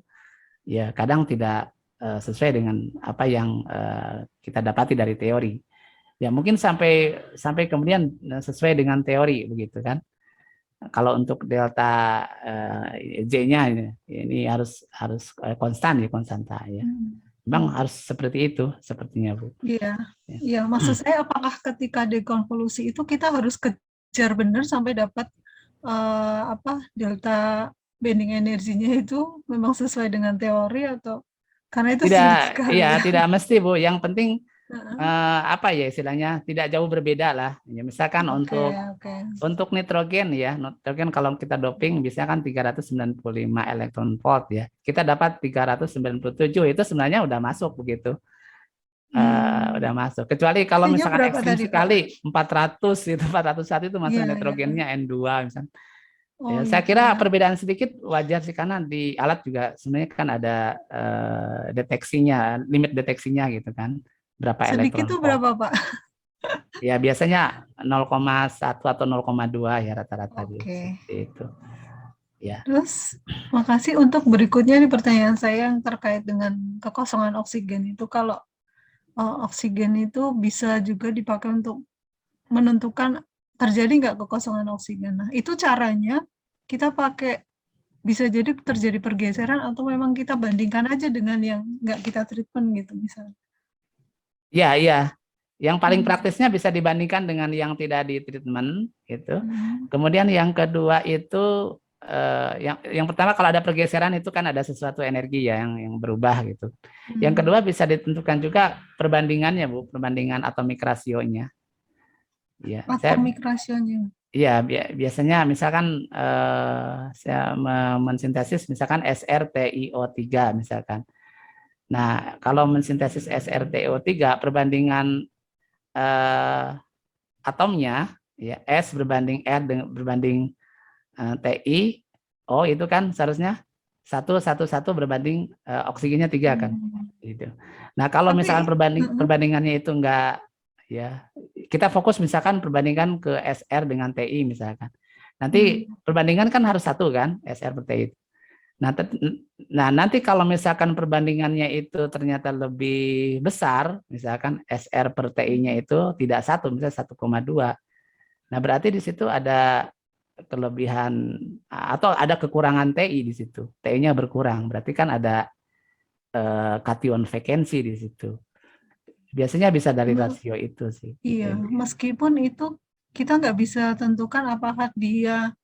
ya kadang tidak sesuai dengan apa yang kita dapati dari teori. Ya mungkin sampai sampai kemudian sesuai dengan teori begitu kan. Kalau untuk delta J-nya ini harus harus konstan ya konstanta ya. Hmm. Memang harus seperti itu sepertinya Bu. Iya, Ya. iya. Maksud saya apakah ketika dekonvolusi itu kita harus kejar benar sampai dapat apa delta bending energinya itu memang sesuai dengan teori atau karena itu Tidak, sulit ya sekali ya. tidak mesti Bu. Yang penting Heeh. apa ya istilahnya tidak jauh berbeda lah. Ya, misalkan Oke, untuk oke. nitrogen ya, nitrogen kalau kita doping biasanya kan 395 elektron volt ya. Kita dapat 397 itu sebenarnya udah masuk begitu. Udah Hmm. masuk. Kecuali kalau T-nya misalkan berapa ekstrim tadi, Pak? sekali 400 itu 401 itu masuk Iya, iya. nitrogennya N2 misalnya. Oh Ya, saya gitu kira ya. perbedaan sedikit wajar sih karena di alat juga sebenarnya kan ada deteksinya, limit deteksinya gitu kan. Berapa Sedikit elektron tuh volt. berapa, Pak? Ya biasanya 0,1 atau 0,2 ya rata-rata gitu Oke. seperti itu. Ya. Terus, makasih untuk berikutnya nih pertanyaan saya yang terkait dengan kekosongan oksigen itu kalau oksigen itu bisa juga dipakai untuk menentukan terjadi nggak kekosongan oksigen. Nah, itu caranya kita pakai bisa jadi terjadi pergeseran atau memang kita bandingkan aja dengan yang nggak kita treatment gitu misalnya. Ya, iya. Yang paling Hmm. praktisnya bisa dibandingkan dengan yang tidak di treatment gitu. Hmm. Kemudian yang kedua itu yang pertama kalau ada pergeseran itu kan ada sesuatu energi ya yang berubah gitu. Yang Hmm. kedua bisa ditentukan juga perbandingannya Bu, perbandingan atomic ratio-nya. Ya, saya Atomic ratio-nya. iya biasanya misalkan saya mensintesis misalkan SrTiO3 misalkan. Nah, kalau mensintesis SrTiO3 perbandingan eh, atomnya ya S berbanding R berbanding TI O itu kan seharusnya 1 berbanding oksigennya 3 kan. Gitu. Nah, kalau Tapi misalkan perbandingannya itu enggak, ya kita fokus misalkan perbandingan ke SR dengan TI misalkan. Nanti perbandingan kan harus 1 kan, SR per TI. Nah, nanti kalau misalkan perbandingannya itu ternyata lebih besar, misalkan SR per TI-nya itu tidak 1, misalnya 1,2. Nah, berarti di situ ada kelebihan atau ada kekurangan TI di situ. TI-nya berkurang, berarti kan ada kation vacancy di situ. Biasanya bisa dari rasio itu sih. Iya, meskipun itu kita nggak bisa tentukan apakah dia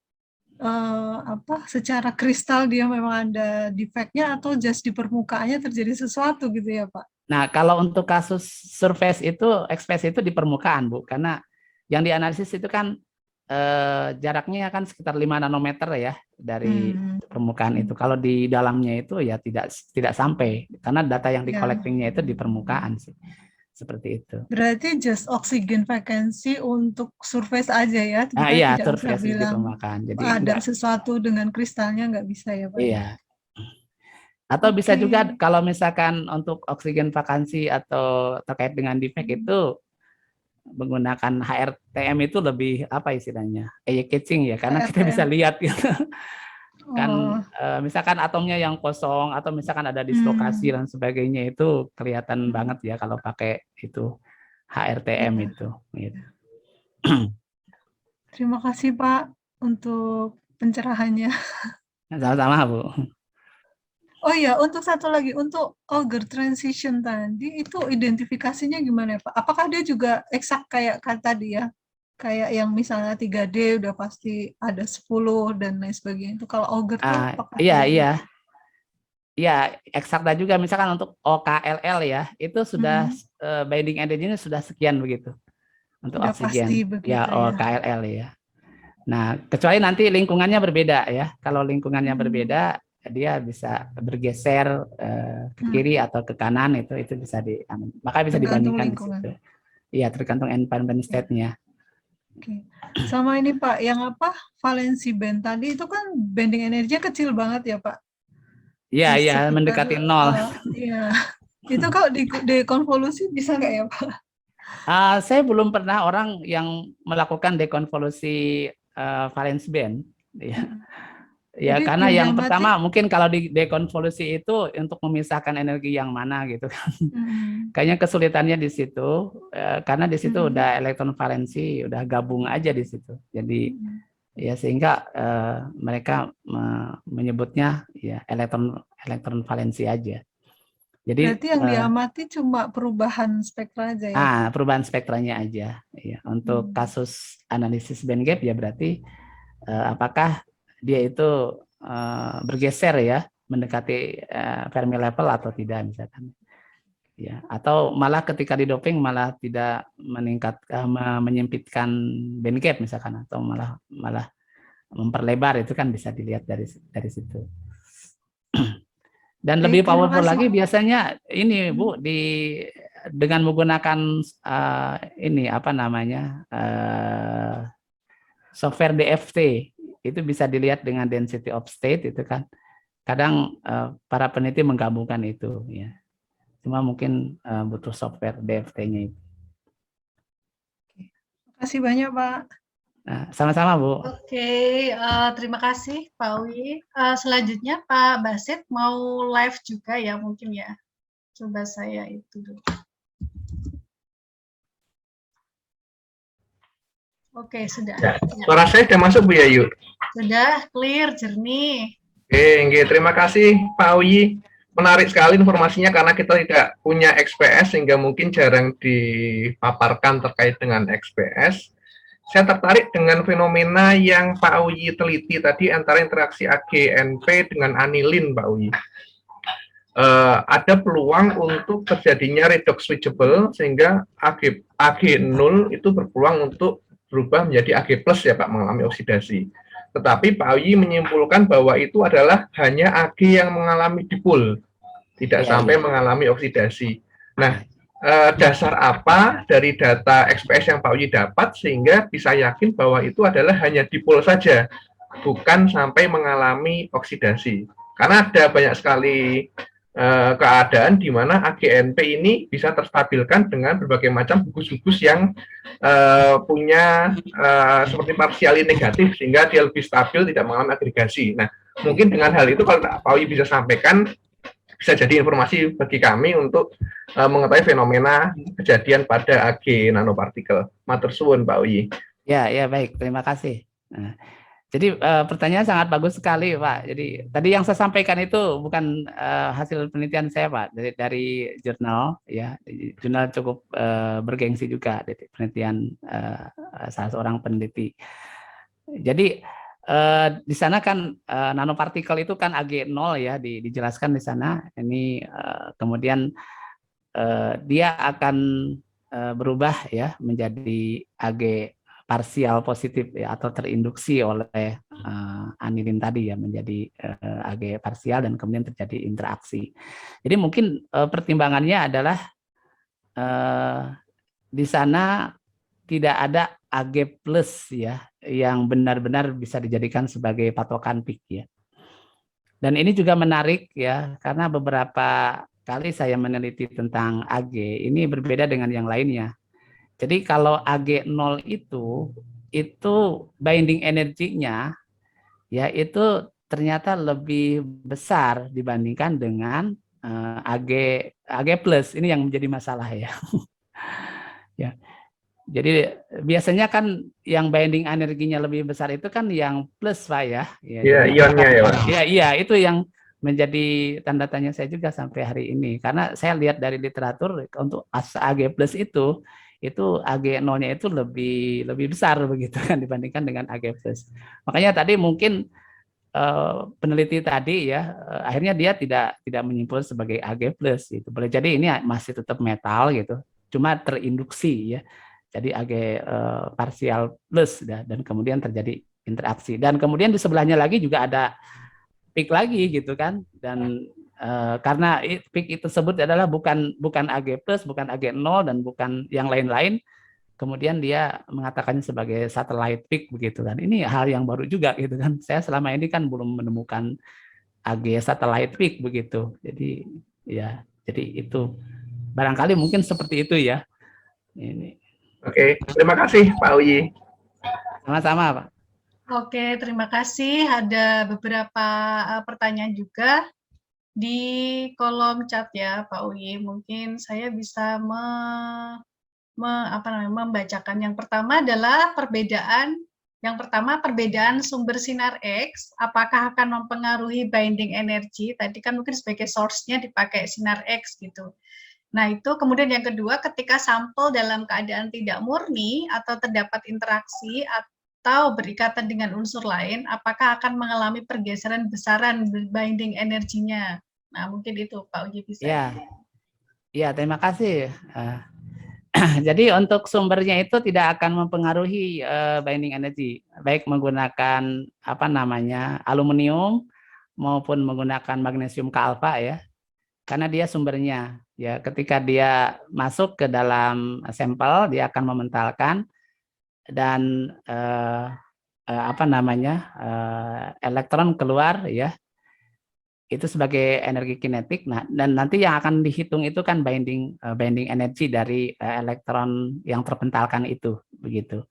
secara kristal dia memang ada defeknya atau just di permukaannya terjadi sesuatu gitu ya Pak. Nah, kalau untuk kasus surface itu, express itu di permukaan, Bu, karena yang dianalisis itu kan jaraknya kan sekitar 5 nanometer ya dari permukaan itu. Kalau di dalamnya itu ya tidak sampai, karena data yang di collectingnya itu di permukaan sih. Seperti itu. Berarti just oxygen vacancy untuk surface aja ya? Kita Iya, tidak surface bisa bilang Jadi ada sesuatu dengan kristalnya, nggak bisa ya Pak? Iya. Atau bisa juga kalau misalkan untuk oksigen vakansi atau terkait dengan defect itu menggunakan HRTM itu lebih apa istilahnya, eye catching ya, karena kita bisa lihat gitu. Kan misalkan atomnya yang kosong atau misalkan ada dislokasi dan sebagainya itu kelihatan banget ya kalau pakai itu HRTM itu. Gitu. Terima kasih Pak untuk pencerahannya. Sama-sama Bu. Oh iya, untuk satu lagi, untuk Auger transition tadi, itu identifikasinya gimana ya Pak? Apakah dia juga eksak kayak tadi ya? Kayak yang misalnya 3D udah pasti ada 10 dan lain sebagainya. Itu kalau Auger tuh apakah iya. Ya, eksakta juga misalkan untuk OKLL ya, itu sudah binding energy-nya sudah sekian begitu. Untuk oksigen. Ya, OKLL ya. Nah, kecuali nanti lingkungannya berbeda ya. Kalau lingkungannya berbeda, dia bisa bergeser ke kiri atau ke kanan itu bisa maka bisa dibandingkan di situ. Iya, tergantung environment state-nya. Oke. Sama ini Pak, yang valensi band tadi itu kan bending energinya kecil banget ya Pak? Iya, mendekati 0. Iya. Itu kalau dekonvolusi bisa nggak ya Pak? Saya belum pernah orang yang melakukan dekonvolusi valence band. Ya, jadi karena yang pertama mungkin kalau di dekonvolusi itu untuk memisahkan energi yang mana gitu kan. Kayaknya kesulitannya di situ karena di situ udah elektron valensi, udah gabung aja di situ. Jadi ya sehingga mereka menyebutnya ya elektron valensi aja. Jadi berarti yang diamati cuma perubahan spektra aja ya? Perubahan spektranya aja. Ya, untuk kasus analisis band gap ya berarti apakah dia itu bergeser ya mendekati Fermi level atau tidak misalkan ya, atau malah ketika di doping malah tidak menyempitkan band gap misalkan, atau malah memperlebar, itu kan bisa dilihat dari situ. Dan lebih powerful lagi biasanya ini Bu, dengan menggunakan ini apa namanya software DFT, itu bisa dilihat dengan density of state itu kan. Kadang para peneliti menggabungkan itu ya. Cuma mungkin butuh software DFT-nya itu. Terima kasih banyak Pak. Nah, sama-sama Bu. Oke, terima kasih Pak Wi. Selanjutnya Pak Basit mau live juga ya mungkin ya. Coba saya itu dulu. Oke, sudah. Ya, suara saya sudah masuk Bu Yayu? Sudah, clear, jernih. Oke, terima kasih Pak Wi. Menarik sekali informasinya karena kita tidak punya XPS sehingga mungkin jarang dipaparkan terkait dengan XPS. Saya tertarik dengan fenomena yang Pak Wi teliti tadi antara interaksi AgNP dengan anilin, Pak Wi. Ada peluang untuk terjadinya redox switchable sehingga Ag0 itu berpeluang untuk berubah menjadi Ag+ ya Pak, mengalami oksidasi. Tetapi Pak Wi menyimpulkan bahwa itu adalah hanya Ag yang mengalami dipol, tidak sampai mengalami oksidasi. Nah, dasar apa dari data XPS yang Pak Wi dapat sehingga bisa yakin bahwa itu adalah hanya dipol saja, bukan sampai mengalami oksidasi? Karena ada banyak sekali keadaan di mana AGNP ini bisa terstabilkan dengan berbagai macam gugus-gugus yang punya seperti partially negatif, sehingga dia lebih stabil, tidak mengalami agregasi. Nah, mungkin dengan hal itu kalau Pak Oyi bisa sampaikan, bisa jadi informasi bagi kami untuk mengetahui fenomena kejadian pada AG nanopartikel. Matur suwun Pak Oyi. Ya, baik, terima kasih. Nah, jadi pertanyaan sangat bagus sekali, Pak. Jadi tadi yang saya sampaikan itu bukan hasil penelitian saya, Pak, dari jurnal, ya, jurnal cukup bergengsi juga, dari penelitian salah seorang peneliti. Jadi di sana kan nanopartikel itu kan Ag0 ya, dijelaskan di sana. Ini kemudian dia akan berubah ya menjadi Ag parsial positif ya, atau terinduksi oleh anilin tadi ya menjadi Ag parsial dan kemudian terjadi interaksi. Jadi mungkin pertimbangannya adalah di sana tidak ada Ag plus ya yang benar-benar bisa dijadikan sebagai patokan peak ya. Dan ini juga menarik ya karena beberapa kali saya meneliti tentang Ag ini berbeda dengan yang lainnya. Jadi kalau Ag0 itu binding energinya ya itu ternyata lebih besar dibandingkan dengan Ag plus. Ini yang menjadi masalah ya. Ya. Jadi biasanya kan yang binding energinya lebih besar itu kan yang plus Pak ya. Iya, ionnya ya Pak. Iya, itu yang menjadi tanda tanya saya juga sampai hari ini. Karena saya lihat dari literatur untuk Ag plus itu Ag0-nya itu lebih besar begitu kan dibandingkan dengan Ag plus. Makanya tadi mungkin peneliti tadi ya akhirnya dia tidak menyimpulkan sebagai Ag plus gitu. Boleh jadi ini masih tetap metal gitu, cuma terinduksi ya. Jadi Ag parsial plus dan kemudian terjadi interaksi. Dan kemudian di sebelahnya lagi juga ada peak lagi gitu kan. Dan karena peak itu tersebut adalah bukan Ag plus, bukan Ag0 dan bukan yang lain-lain, kemudian dia mengatakannya sebagai satellite peak begitu kan. Ini hal yang baru juga gitu kan. Saya selama ini kan belum menemukan Ag satellite peak begitu. Jadi itu barangkali mungkin seperti itu ya. Ini. Oke, terima kasih Pak Oyi. Sama-sama Pak. Oke, terima kasih. Ada beberapa pertanyaan juga di kolom chat ya, Pak Uyi. Mungkin saya bisa membacakan. Yang pertama adalah perbedaan sumber sinar X, apakah akan mempengaruhi binding energy? Tadi kan mungkin sebagai source-nya dipakai sinar X gitu. Nah, itu kemudian yang kedua, ketika sampel dalam keadaan tidak murni atau terdapat interaksi atau berikatan dengan unsur lain, apakah akan mengalami pergeseran besaran binding energinya? Nah, mungkin itu Pak Uji bisa. Ya, terima kasih. Jadi untuk sumbernya itu tidak akan mempengaruhi binding energy, baik menggunakan aluminium maupun menggunakan magnesium K-alpha ya, karena dia sumbernya ya. Ketika dia masuk ke dalam sampel, dia akan mementalkan dan elektron keluar ya. Itu sebagai energi kinetik. Nah, dan nanti yang akan dihitung itu kan binding energi dari elektron yang terpentalkan itu begitu.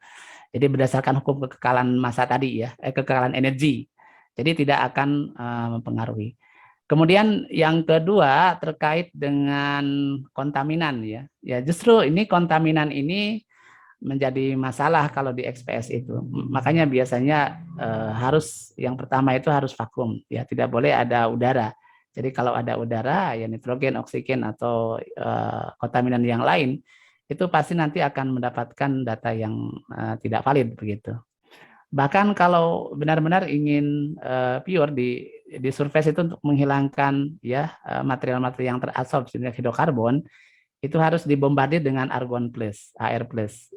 Jadi berdasarkan hukum kekekalan massa tadi ya, kekekalan energi. Jadi tidak akan mempengaruhi. Kemudian yang kedua terkait dengan kontaminan ya. Ya justru ini kontaminan ini menjadi masalah kalau di XPS itu. Makanya biasanya harus yang pertama itu harus vakum ya, tidak boleh ada udara. Jadi kalau ada udara ya nitrogen, oksigen atau kontaminan yang lain itu pasti nanti akan mendapatkan data yang tidak valid begitu. Bahkan kalau benar-benar ingin pure di surface itu untuk menghilangkan ya material-material yang terabsorpsi hidrokarbon itu harus dibombardir dengan argon plus, Ar plus.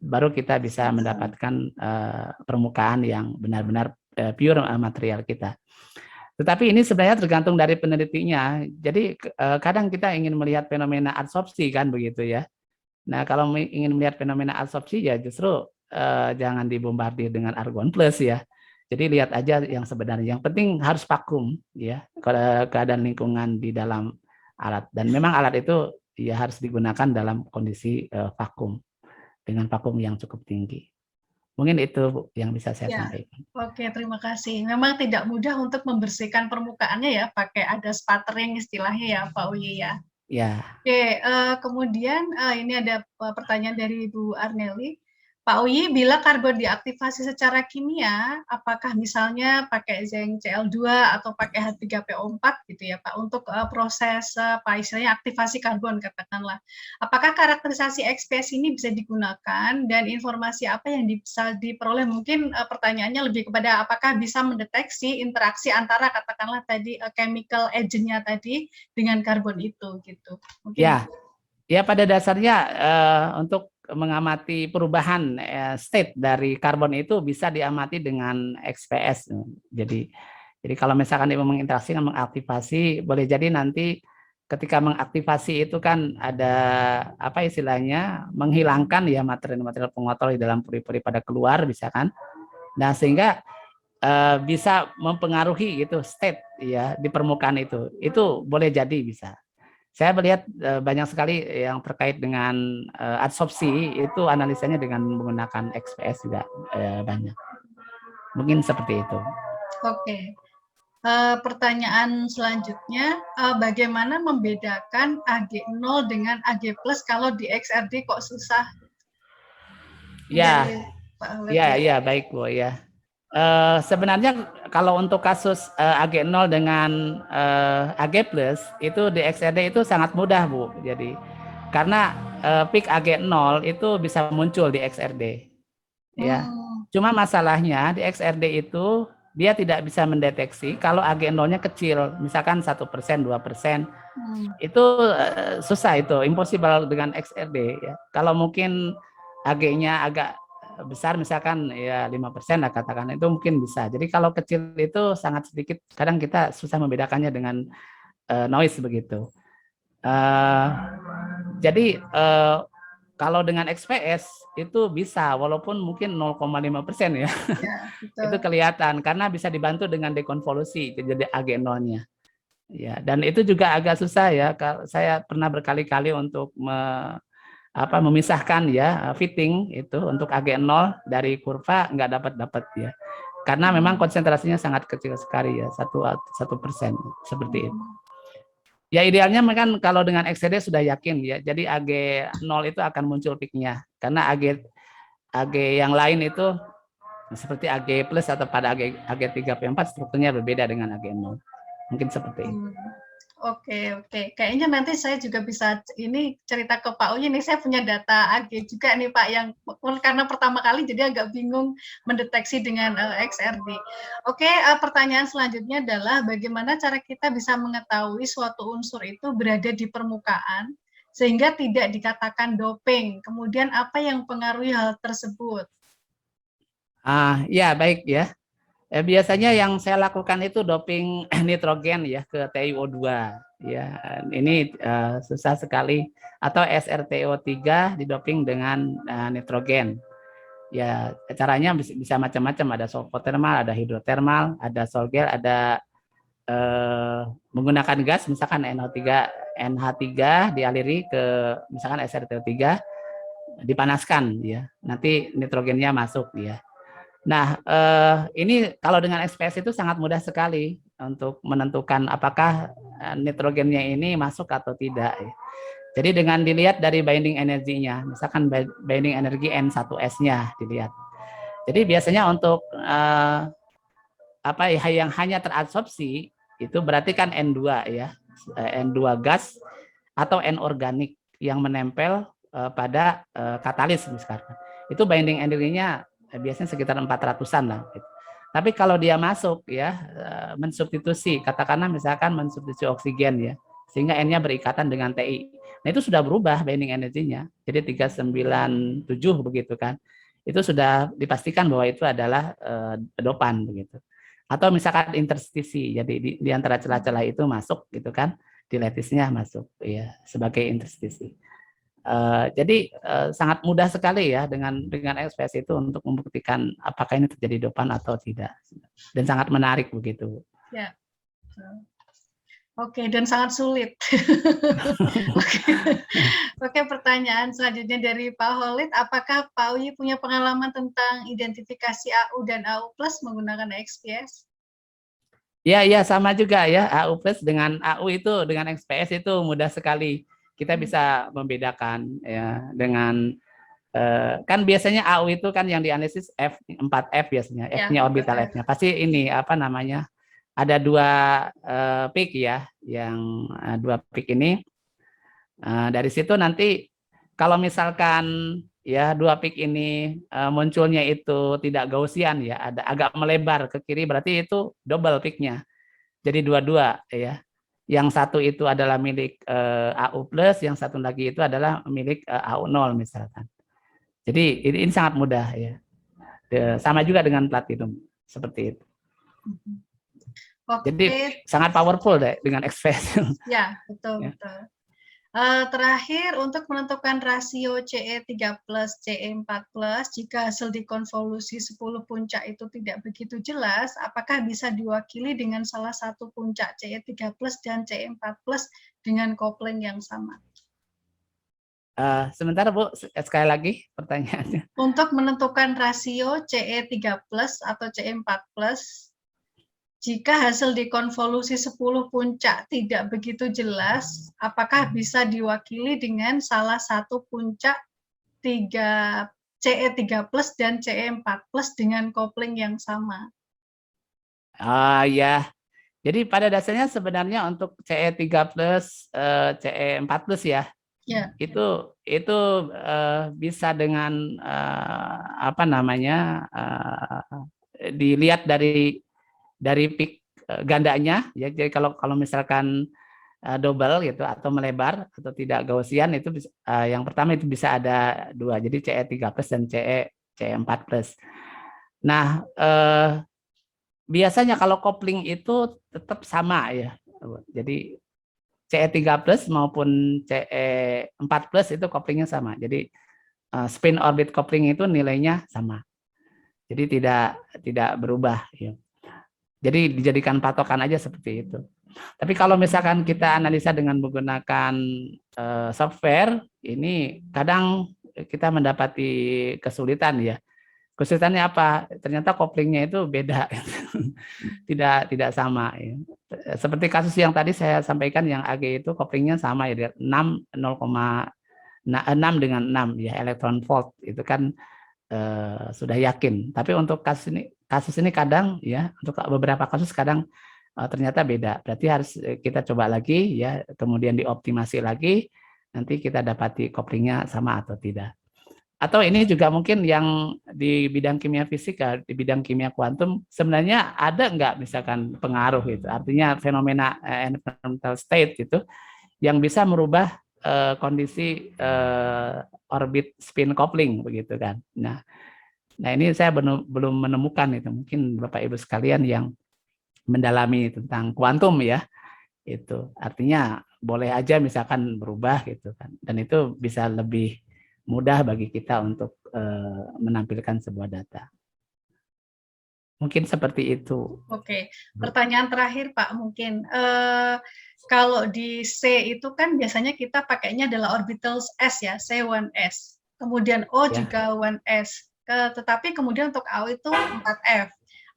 Baru kita bisa mendapatkan permukaan yang benar-benar pure material kita. Tetapi ini sebenarnya tergantung dari penelitinya. Jadi kadang kita ingin melihat fenomena adsorpsi kan begitu ya. Nah kalau ingin melihat fenomena adsorpsi ya justru jangan dibombardir dengan argon plus ya. Jadi lihat aja yang sebenarnya. Yang penting harus vakum ya, keadaan lingkungan di dalam alat. Dan memang alat itu ya harus digunakan dalam kondisi vakum dengan vakum yang cukup tinggi. Mungkin itu Bu, yang bisa saya Ya, sampaikan. oke, terima kasih. Memang tidak mudah untuk membersihkan permukaannya ya, pakai ada sputtering istilahnya ya, Pak Uyi ya. Ya, Oke, kemudian ini ada pertanyaan dari Bu Arneli. Pak Uyi, bila karbon diaktifasi secara kimia, apakah misalnya pakai zinc Cl2 atau pakai H3PO4 gitu ya Pak, untuk proses apa istilahnya aktivasi karbon katakanlah. Apakah karakterisasi XPS ini bisa digunakan dan informasi apa yang bisa diperoleh? Mungkin pertanyaannya lebih kepada apakah bisa mendeteksi interaksi antara katakanlah tadi chemical agent-nya tadi dengan karbon itu gitu. Mungkin ya pada dasarnya untuk mengamati perubahan state dari karbon itu bisa diamati dengan XPS. Jadi kalau misalkan dia menginteraksi, mengaktifasi, boleh jadi nanti ketika mengaktifasi itu kan ada apa istilahnya menghilangkan ya material-material pengotor di dalam puri-puri pada keluar bisa kan. Nah sehingga bisa mempengaruhi gitu state ya di permukaan itu boleh jadi bisa. Saya melihat banyak sekali yang terkait dengan adsorpsi itu analisanya dengan menggunakan XPS juga banyak. Mungkin seperti itu. Oke. Pertanyaan selanjutnya, bagaimana membedakan AG0 dengan AG+ kalau di XRD kok susah? Ya, Dari Pak Ahmad. ya baik Bu ya. Sebenarnya kalau untuk kasus AG0 dengan AG+ itu di XRD itu sangat mudah Bu. Jadi karena peak AG0 itu bisa muncul di XRD. Ya. Cuma masalahnya di XRD itu dia tidak bisa mendeteksi kalau AG0-nya kecil, misalkan 1%, 2%. Itu susah itu, impossible dengan XRD ya. Kalau mungkin AG-nya agak besar misalkan ya 5% lah katakan itu mungkin bisa. Jadi kalau kecil itu sangat sedikit, kadang kita susah membedakannya dengan noise begitu. Jadi kalau dengan XPS itu bisa walaupun mungkin 0,5% ya. Itu kelihatan karena bisa dibantu dengan dekonvolusi jadi AG0-nya. Ya, dan itu juga agak susah ya. Saya pernah berkali-kali untuk memisahkan ya fitting itu untuk AG0 dari kurva nggak dapat ya. Karena memang konsentrasinya sangat kecil sekali ya, 1% seperti itu. Ya idealnya kan kalau dengan XCD sudah yakin ya. Jadi AG0 itu akan muncul peaknya. Karena AG yang lain itu seperti AG+ atau pada AG3P4 strukturnya berbeda dengan AG0. Mungkin seperti itu. Oke. Kayaknya nanti saya juga bisa ini cerita ke Pak Uyi nih. Saya punya data AG juga nih Pak yang karena pertama kali jadi agak bingung mendeteksi dengan XRD. Oke, pertanyaan selanjutnya adalah bagaimana cara kita bisa mengetahui suatu unsur itu berada di permukaan sehingga tidak dikatakan doping. Kemudian apa yang mempengaruhi hal tersebut? Ya baik ya. Biasanya yang saya lakukan itu doping nitrogen ya ke TiO2 ya. Ini susah sekali atau SrTO3 didoping dengan nitrogen. Ya, caranya bisa macam-macam, ada sulfothermal, ada hidrotermal, ada solgel, ada menggunakan gas misalkan NH3 dialiri ke misalkan SrTO3 dipanaskan ya. Nanti nitrogennya masuk ya. Nah, ini kalau dengan XPS itu sangat mudah sekali untuk menentukan apakah nitrogennya ini masuk atau tidak. Jadi dengan dilihat dari binding energinya, misalkan binding energi N1S-nya dilihat. Jadi biasanya untuk yang hanya teradsorpsi itu berarti kan N2 ya, N2 gas atau N organik yang menempel pada katalis misalkan. Itu binding energinya biasanya sekitar 400-an lah. Tapi kalau dia masuk ya mensubstitusi, katakanlah misalkan mensubstitusi oksigen ya, sehingga N-nya berikatan dengan Ti. Nah itu sudah berubah binding energinya, jadi 397 begitu kan. Itu sudah dipastikan bahwa itu adalah dopan begitu. Atau misalkan interstisi, jadi di antara celah-celah itu masuk gitu kan, di lattice-nya masuk ya sebagai interstisi. Jadi sangat mudah sekali ya dengan XPS itu untuk membuktikan apakah ini terjadi dopan atau tidak, dan sangat menarik begitu. Ya. Oke, dan sangat sulit. Oke, pertanyaan selanjutnya dari Pak Holid, apakah Pak Uyi punya pengalaman tentang identifikasi AU dan AU plus menggunakan XPS? Ya, sama juga ya. AU plus dengan AU itu dengan XPS itu mudah sekali. Kita bisa membedakan ya dengan kan biasanya AU itu kan yang dianalisis F4F biasanya, F-nya orbital F-nya. Pasti ini apa namanya? Ada dua peak ya, yang dua peak ini. Dari situ nanti kalau misalkan ya dua peak ini munculnya itu tidak Gaussian ya, ada agak melebar ke kiri, berarti itu double peaknya. Jadi dua-dua ya. Yang satu itu adalah milik AU plus, yang satu lagi itu adalah milik AU 0 misalkan. Jadi ini sangat mudah ya. Sama juga dengan platinum seperti itu. Jadi sangat powerful deh dengan XPS. Ya, betul. Terakhir, untuk menentukan rasio CE3 plus, CE4 plus, jika hasil dikonvolusi 10 puncak itu tidak begitu jelas, apakah bisa diwakili dengan salah satu puncak CE3 plus dan CE4 plus dengan kopling yang sama? Sebentar Bu, sekali lagi pertanyaannya. Untuk menentukan rasio CE3 plus atau CE4 plus, jika hasil dikonvolusi 10 puncak tidak begitu jelas, apakah bisa diwakili dengan salah satu puncak CE3 plus dan CE4 plus dengan kopling yang sama? Ya, jadi pada dasarnya sebenarnya untuk CE3 plus, CE4 plus ya, itu bisa dengan apa namanya, dilihat dari peak gandanya ya. Jadi kalau misalkan double gitu atau melebar atau tidak Gaussian itu yang pertama itu bisa ada dua, jadi CE3 plus dan CE4 plus. Nah biasanya kalau kopling itu tetap sama ya, jadi CE3 plus maupun CE4 plus itu koplingnya sama, jadi spin orbit kopling itu nilainya sama, jadi tidak berubah ya. Jadi dijadikan patokan aja seperti itu. Tapi kalau misalkan kita analisa dengan menggunakan software, ini kadang kita mendapati kesulitan ya. Kesulitannya apa? Ternyata koplingnya itu beda, tidak sama. Ya. Seperti kasus yang tadi saya sampaikan, yang AG itu koplingnya sama ya, 6 dengan 6 ya, elektron volt itu kan sudah yakin. Tapi untuk kasus ini kadang ya, untuk beberapa kasus kadang ternyata beda. Berarti harus kita coba lagi ya, kemudian dioptimasi lagi, nanti kita dapati koplingnya sama atau tidak. Atau ini juga mungkin yang di bidang kimia fisika, di bidang kimia kuantum, sebenarnya ada nggak misalkan pengaruh itu, artinya fenomena environmental state itu yang bisa merubah kondisi orbit spin coupling begitu kan. Nah ini saya belum menemukan itu. Mungkin Bapak Ibu sekalian yang mendalami tentang kuantum ya, itu artinya boleh aja misalkan berubah gitu kan. Dan itu bisa lebih mudah bagi kita untuk menampilkan sebuah data. Mungkin seperti itu. Oke, pertanyaan terakhir Pak mungkin. Kalau di C itu kan biasanya kita pakainya adalah orbitals S ya, C1S. Kemudian O juga 1S. Tetapi kemudian untuk AU itu 4F.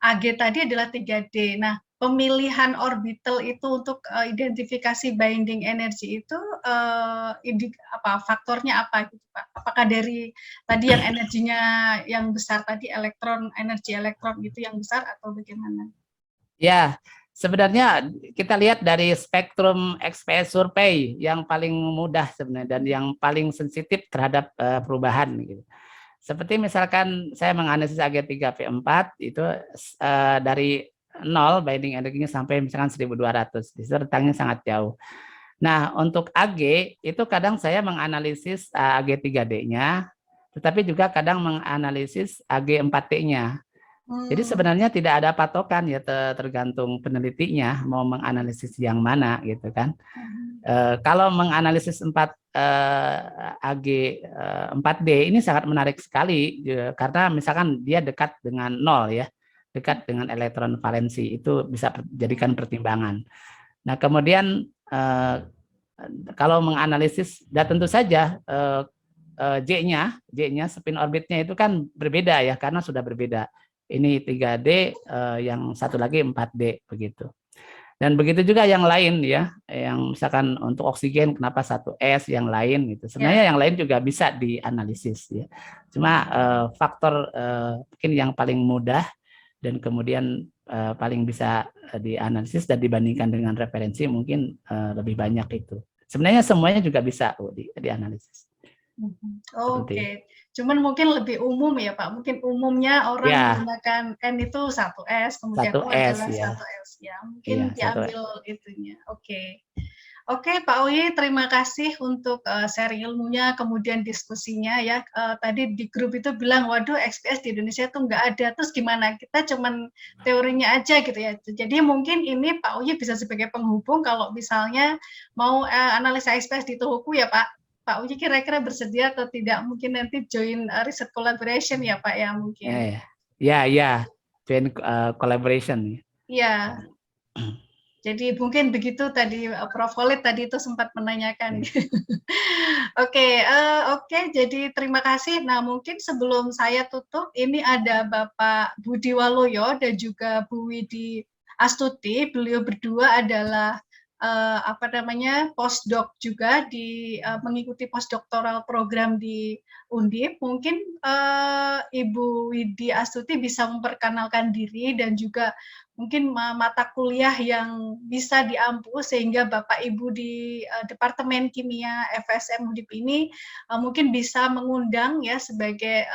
AG tadi adalah 3D. Nah, pemilihan orbital itu untuk identifikasi binding energy itu faktornya apa gitu Pak? Apakah dari tadi yang energinya yang besar tadi energi elektron itu yang besar atau bagaimana? Ya, sebenarnya kita lihat dari spektrum XPS survei yang paling mudah sebenarnya dan yang paling sensitif terhadap perubahan gitu. Seperti misalkan saya menganalisis AG3P4 itu dari 0 binding energinya sampai misalkan 1200. Di situ rentangnya sangat jauh. Nah, untuk AG itu kadang saya menganalisis AG3D-nya, tetapi juga kadang menganalisis AG4T-nya. Jadi sebenarnya tidak ada patokan ya, tergantung penelitinya mau menganalisis yang mana gitu kan. Kalau menganalisis 4D ini sangat menarik sekali karena misalkan dia dekat dengan 0 ya, dekat dengan elektron valensi, itu bisa dijadikan pertimbangan. Nah, kemudian kalau menganalisis, dan tentu saja J-nya spin orbitnya itu kan berbeda ya, karena sudah berbeda. Ini 3D, yang satu lagi 4D begitu. Dan begitu juga yang lain ya, yang misalkan untuk oksigen kenapa 1S, yang lain gitu. Sebenarnya yang lain juga bisa dianalisis ya. Cuma faktor mungkin yang paling mudah dan kemudian paling bisa dianalisis dan dibandingkan dengan referensi mungkin lebih banyak itu. Sebenarnya semuanya juga bisa dianalisis. Oke. Cuman mungkin lebih umum ya Pak. Mungkin umumnya orang menggunakan N itu 1S, kemudian O adalah 1S ya. Mungkin diambil itunya. Oke. Oke, Pak Uyi, terima kasih untuk sharing ilmunya, kemudian diskusinya ya. Tadi di grup itu bilang, waduh XPS di Indonesia itu nggak ada, terus gimana? Kita cuman teorinya aja gitu ya. Jadi mungkin ini Pak Uyi bisa sebagai penghubung kalau misalnya mau analisa XPS di Tohoku ya Pak. Pak Uyi kira-kira bersedia atau tidak? Mungkin nanti join research collaboration ya Pak ya mungkin. Ya, join collaboration. Iya. Jadi mungkin begitu tadi Prof. Khalid tadi itu sempat menanyakan. Oke, jadi terima kasih. Nah mungkin sebelum saya tutup, ini ada Bapak Budi Waluyo dan juga Bu Widi Astuti. Beliau berdua adalah postdoc juga mengikuti postdoctoral program di Undip. Mungkin Ibu Widi Astuti bisa memperkenalkan diri dan juga mungkin mata kuliah yang bisa diampu sehingga Bapak Ibu di Departemen Kimia FSM Undip ini mungkin bisa mengundang ya sebagai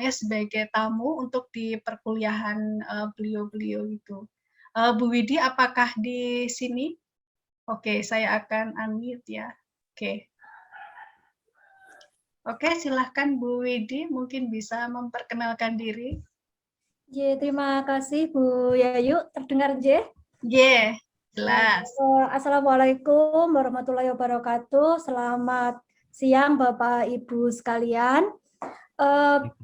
sebagai tamu untuk di perkuliahan beliau-beliau itu. Bu Widi, apakah di sini? Oke, saya akan unmute ya. Oke, silahkan Bu Widi, mungkin bisa memperkenalkan diri. Terima kasih Bu Yayu. Terdengar J? Jelas. Assalamualaikum warahmatullahi wabarakatuh. Selamat siang Bapak Ibu sekalian.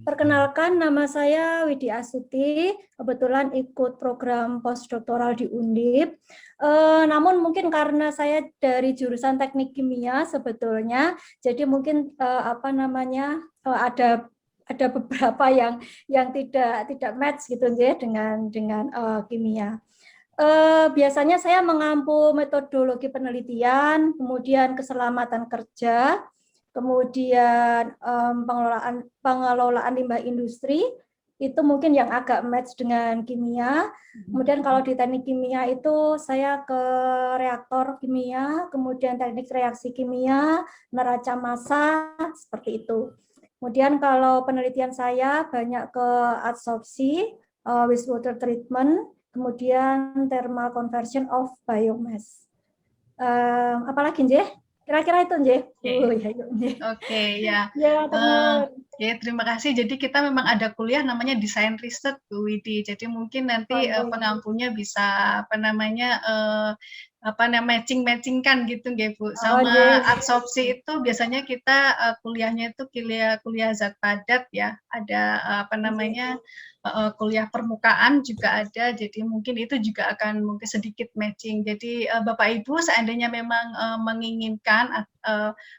Perkenalkan, nama saya Widi Astuti, kebetulan ikut program postdoktoral di Undip. Namun mungkin karena saya dari jurusan teknik kimia sebetulnya, jadi mungkin ada beberapa yang tidak match gitu ya dengan kimia. Biasanya saya mengampu metodologi penelitian, kemudian keselamatan kerja, kemudian pengelolaan limbah industri, itu mungkin yang agak match dengan kimia. Kemudian kalau di teknik kimia itu saya ke reaktor kimia, kemudian teknik reaksi kimia, neraca massa, seperti itu. Kemudian kalau penelitian saya banyak ke adsorpsi, wastewater treatment, kemudian thermal conversion of biomass. Apalagi Nje? Kira-kira itu Nje. Oke, ya. Terima kasih. Jadi kita memang ada kuliah namanya desain riset Bu Widi. Jadi mungkin nanti pengampunya bisa matching-matchingkan gitu nggih Bu. Sama adsorpsi itu biasanya kita kuliahnya itu kuliah zat padat ya. Ada kuliah permukaan juga ada. Jadi mungkin itu juga akan mungkin sedikit matching. Jadi Bapak Ibu seandainya memang menginginkan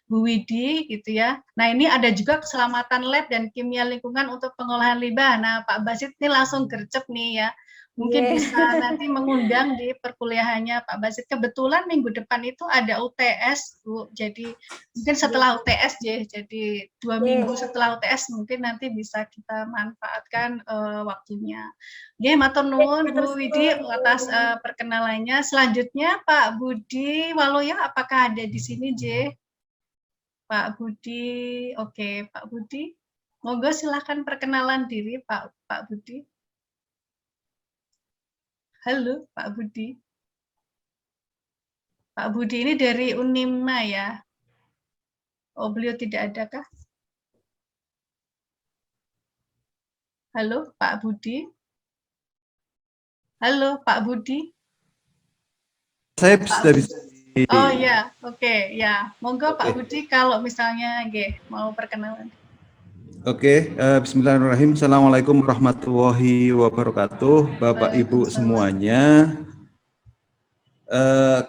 Bu Widi gitu ya. Nah, ini ada juga keselamatan lab dan kimia lingkungan untuk pengolahan limbah. Nah, Pak Basit ini langsung gercep nih ya. Mungkin bisa nanti mengundang di perkuliahannya Pak Basit. Kebetulan minggu depan itu ada UTS, Bu. Jadi mungkin setelah UTS jadi 2 minggu setelah UTS mungkin nanti bisa kita manfaatkan waktunya. Oke, matur nuwun Bu Widi atas perkenalannya. Selanjutnya Pak Budi Waluyo, apakah ada di sini, J? Pak Budi, oke Pak Budi. Monggo silahkan perkenalan diri Pak Budi. Halo Pak Budi. Pak Budi ini dari Unima ya? Oh, beliau tidak ada kah? Halo Pak Budi. Halo Pak Budi. Saya sudah bisa Oh ya, oke, ya. Monggo Pak Oke. Budi kalau misalnya mau perkenalan. Oke, bismillahirrahmanirrahim. Assalamualaikum warahmatullahi wabarakatuh, Bapak Ibu Waalaikumsalam. semuanya.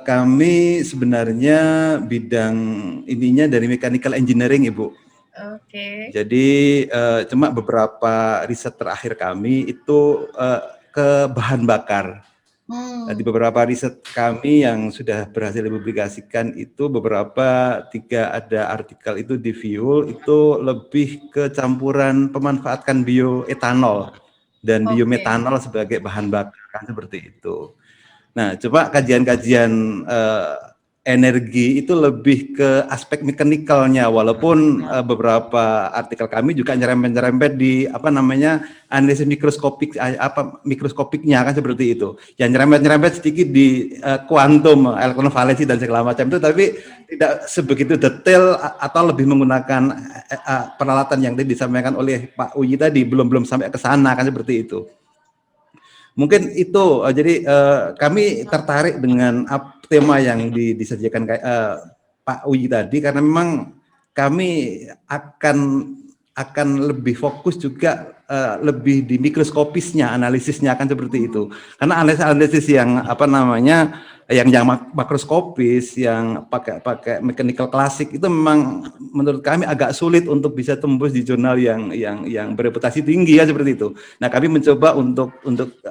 Kami sebenarnya bidang ininya dari mechanical engineering, Ibu. Oke. Jadi cuma beberapa riset terakhir kami itu ke bahan bakar. Di beberapa riset kami yang sudah berhasil dipublikasikan itu beberapa ada artikel itu di Fuel itu lebih ke campuran pemanfaatkan bioetanol dan biometanol sebagai bahan bakar kan seperti itu. Nah, coba kajian-kajian energi itu lebih ke aspek mekanikalnya, walaupun beberapa artikel kami juga nyerempet-nyerempet di analisis mikroskopiknya kan seperti itu. Yang nyerempet-nyerempet sedikit di kuantum, elektrovalensi dan segala macam itu, tapi tidak sebegitu detail atau lebih menggunakan peralatan yang tadi disampaikan oleh Pak Uyi tadi, belum sampai ke sana kan seperti itu. Mungkin itu, jadi kami tertarik dengan tema yang disajikan Pak Uyi tadi, karena memang kami akan lebih fokus juga lebih di mikroskopisnya, analisisnya akan seperti itu. Karena analisis yang yang makroskopis, yang pakai mechanical klasik itu memang menurut kami agak sulit untuk bisa tembus di jurnal yang bereputasi tinggi ya seperti itu. Nah, kami mencoba untuk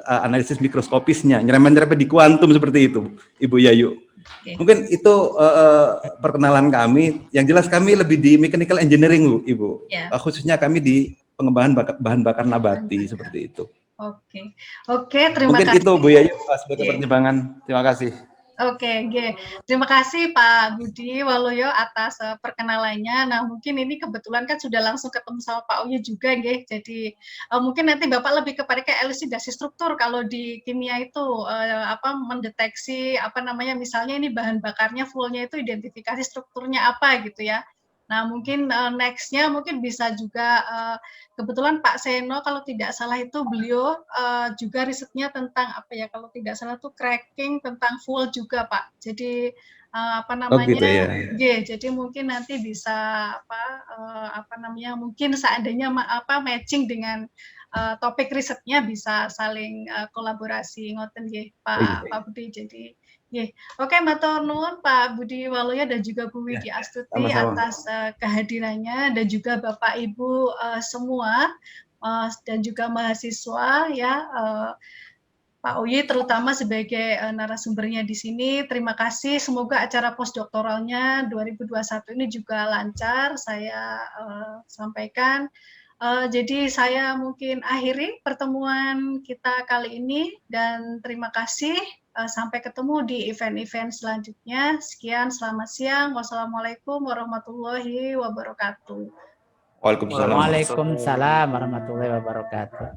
analisis mikroskopisnya, nyerempet-nyerempet di kuantum seperti itu, Ibu Yayu. Mungkin itu perkenalan kami. Yang jelas kami lebih di mechanical engineering, Ibu. Khususnya kami di pengembangan bahan bakar nabati seperti itu. Oke, terima Mungkin kasih. itu Bu Yayu sebagai pertimbangan. Terima kasih. Oke, terima kasih Pak Budi Waluyo atas perkenalannya. Nah, mungkin ini kebetulan kan sudah langsung ketemu sama Pak Uyi juga, jadi mungkin nanti Bapak lebih kepada kayak elusidasi struktur kalau di kimia itu mendeteksi misalnya ini bahan bakarnya fuelnya itu identifikasi strukturnya apa gitu ya. Nah, mungkin next-nya mungkin bisa juga kebetulan Pak Seno kalau tidak salah itu beliau juga risetnya tentang kalau tidak salah tuh cracking tentang fuel juga Pak. Jadi gitu ya. Jadi mungkin nanti bisa mungkin seandainya matching dengan topik risetnya bisa saling kolaborasi ngoten Pak Budi. Jadi oke, matur nuwun Pak Budi Waluyo dan juga Bu Widi Astuti atas kehadirannya, dan juga Bapak Ibu semua dan juga mahasiswa ya, Pak Uyi terutama sebagai narasumbernya di sini. Terima kasih. Semoga acara postdoktoralnya 2021 ini juga lancar. Saya sampaikan. Jadi saya mungkin akhiri pertemuan kita kali ini dan terima kasih. Sampai ketemu di event-event selanjutnya. Sekian, selamat siang. Wassalamualaikum warahmatullahi wabarakatuh. Waalaikumsalam warahmatullahi wabarakatuh.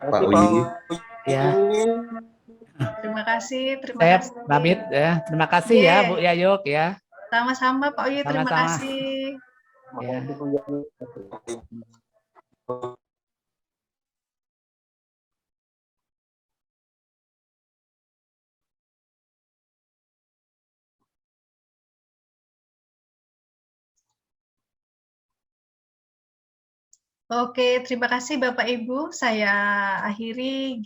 Pak Uyi. Ya. Terima kasih. Saya pamit ya. Terima kasih ya Bu Yayuk ya. Sama-sama Pak Uyi, terima kasih. Ya. Oke, terima kasih Bapak Ibu. Saya akhiri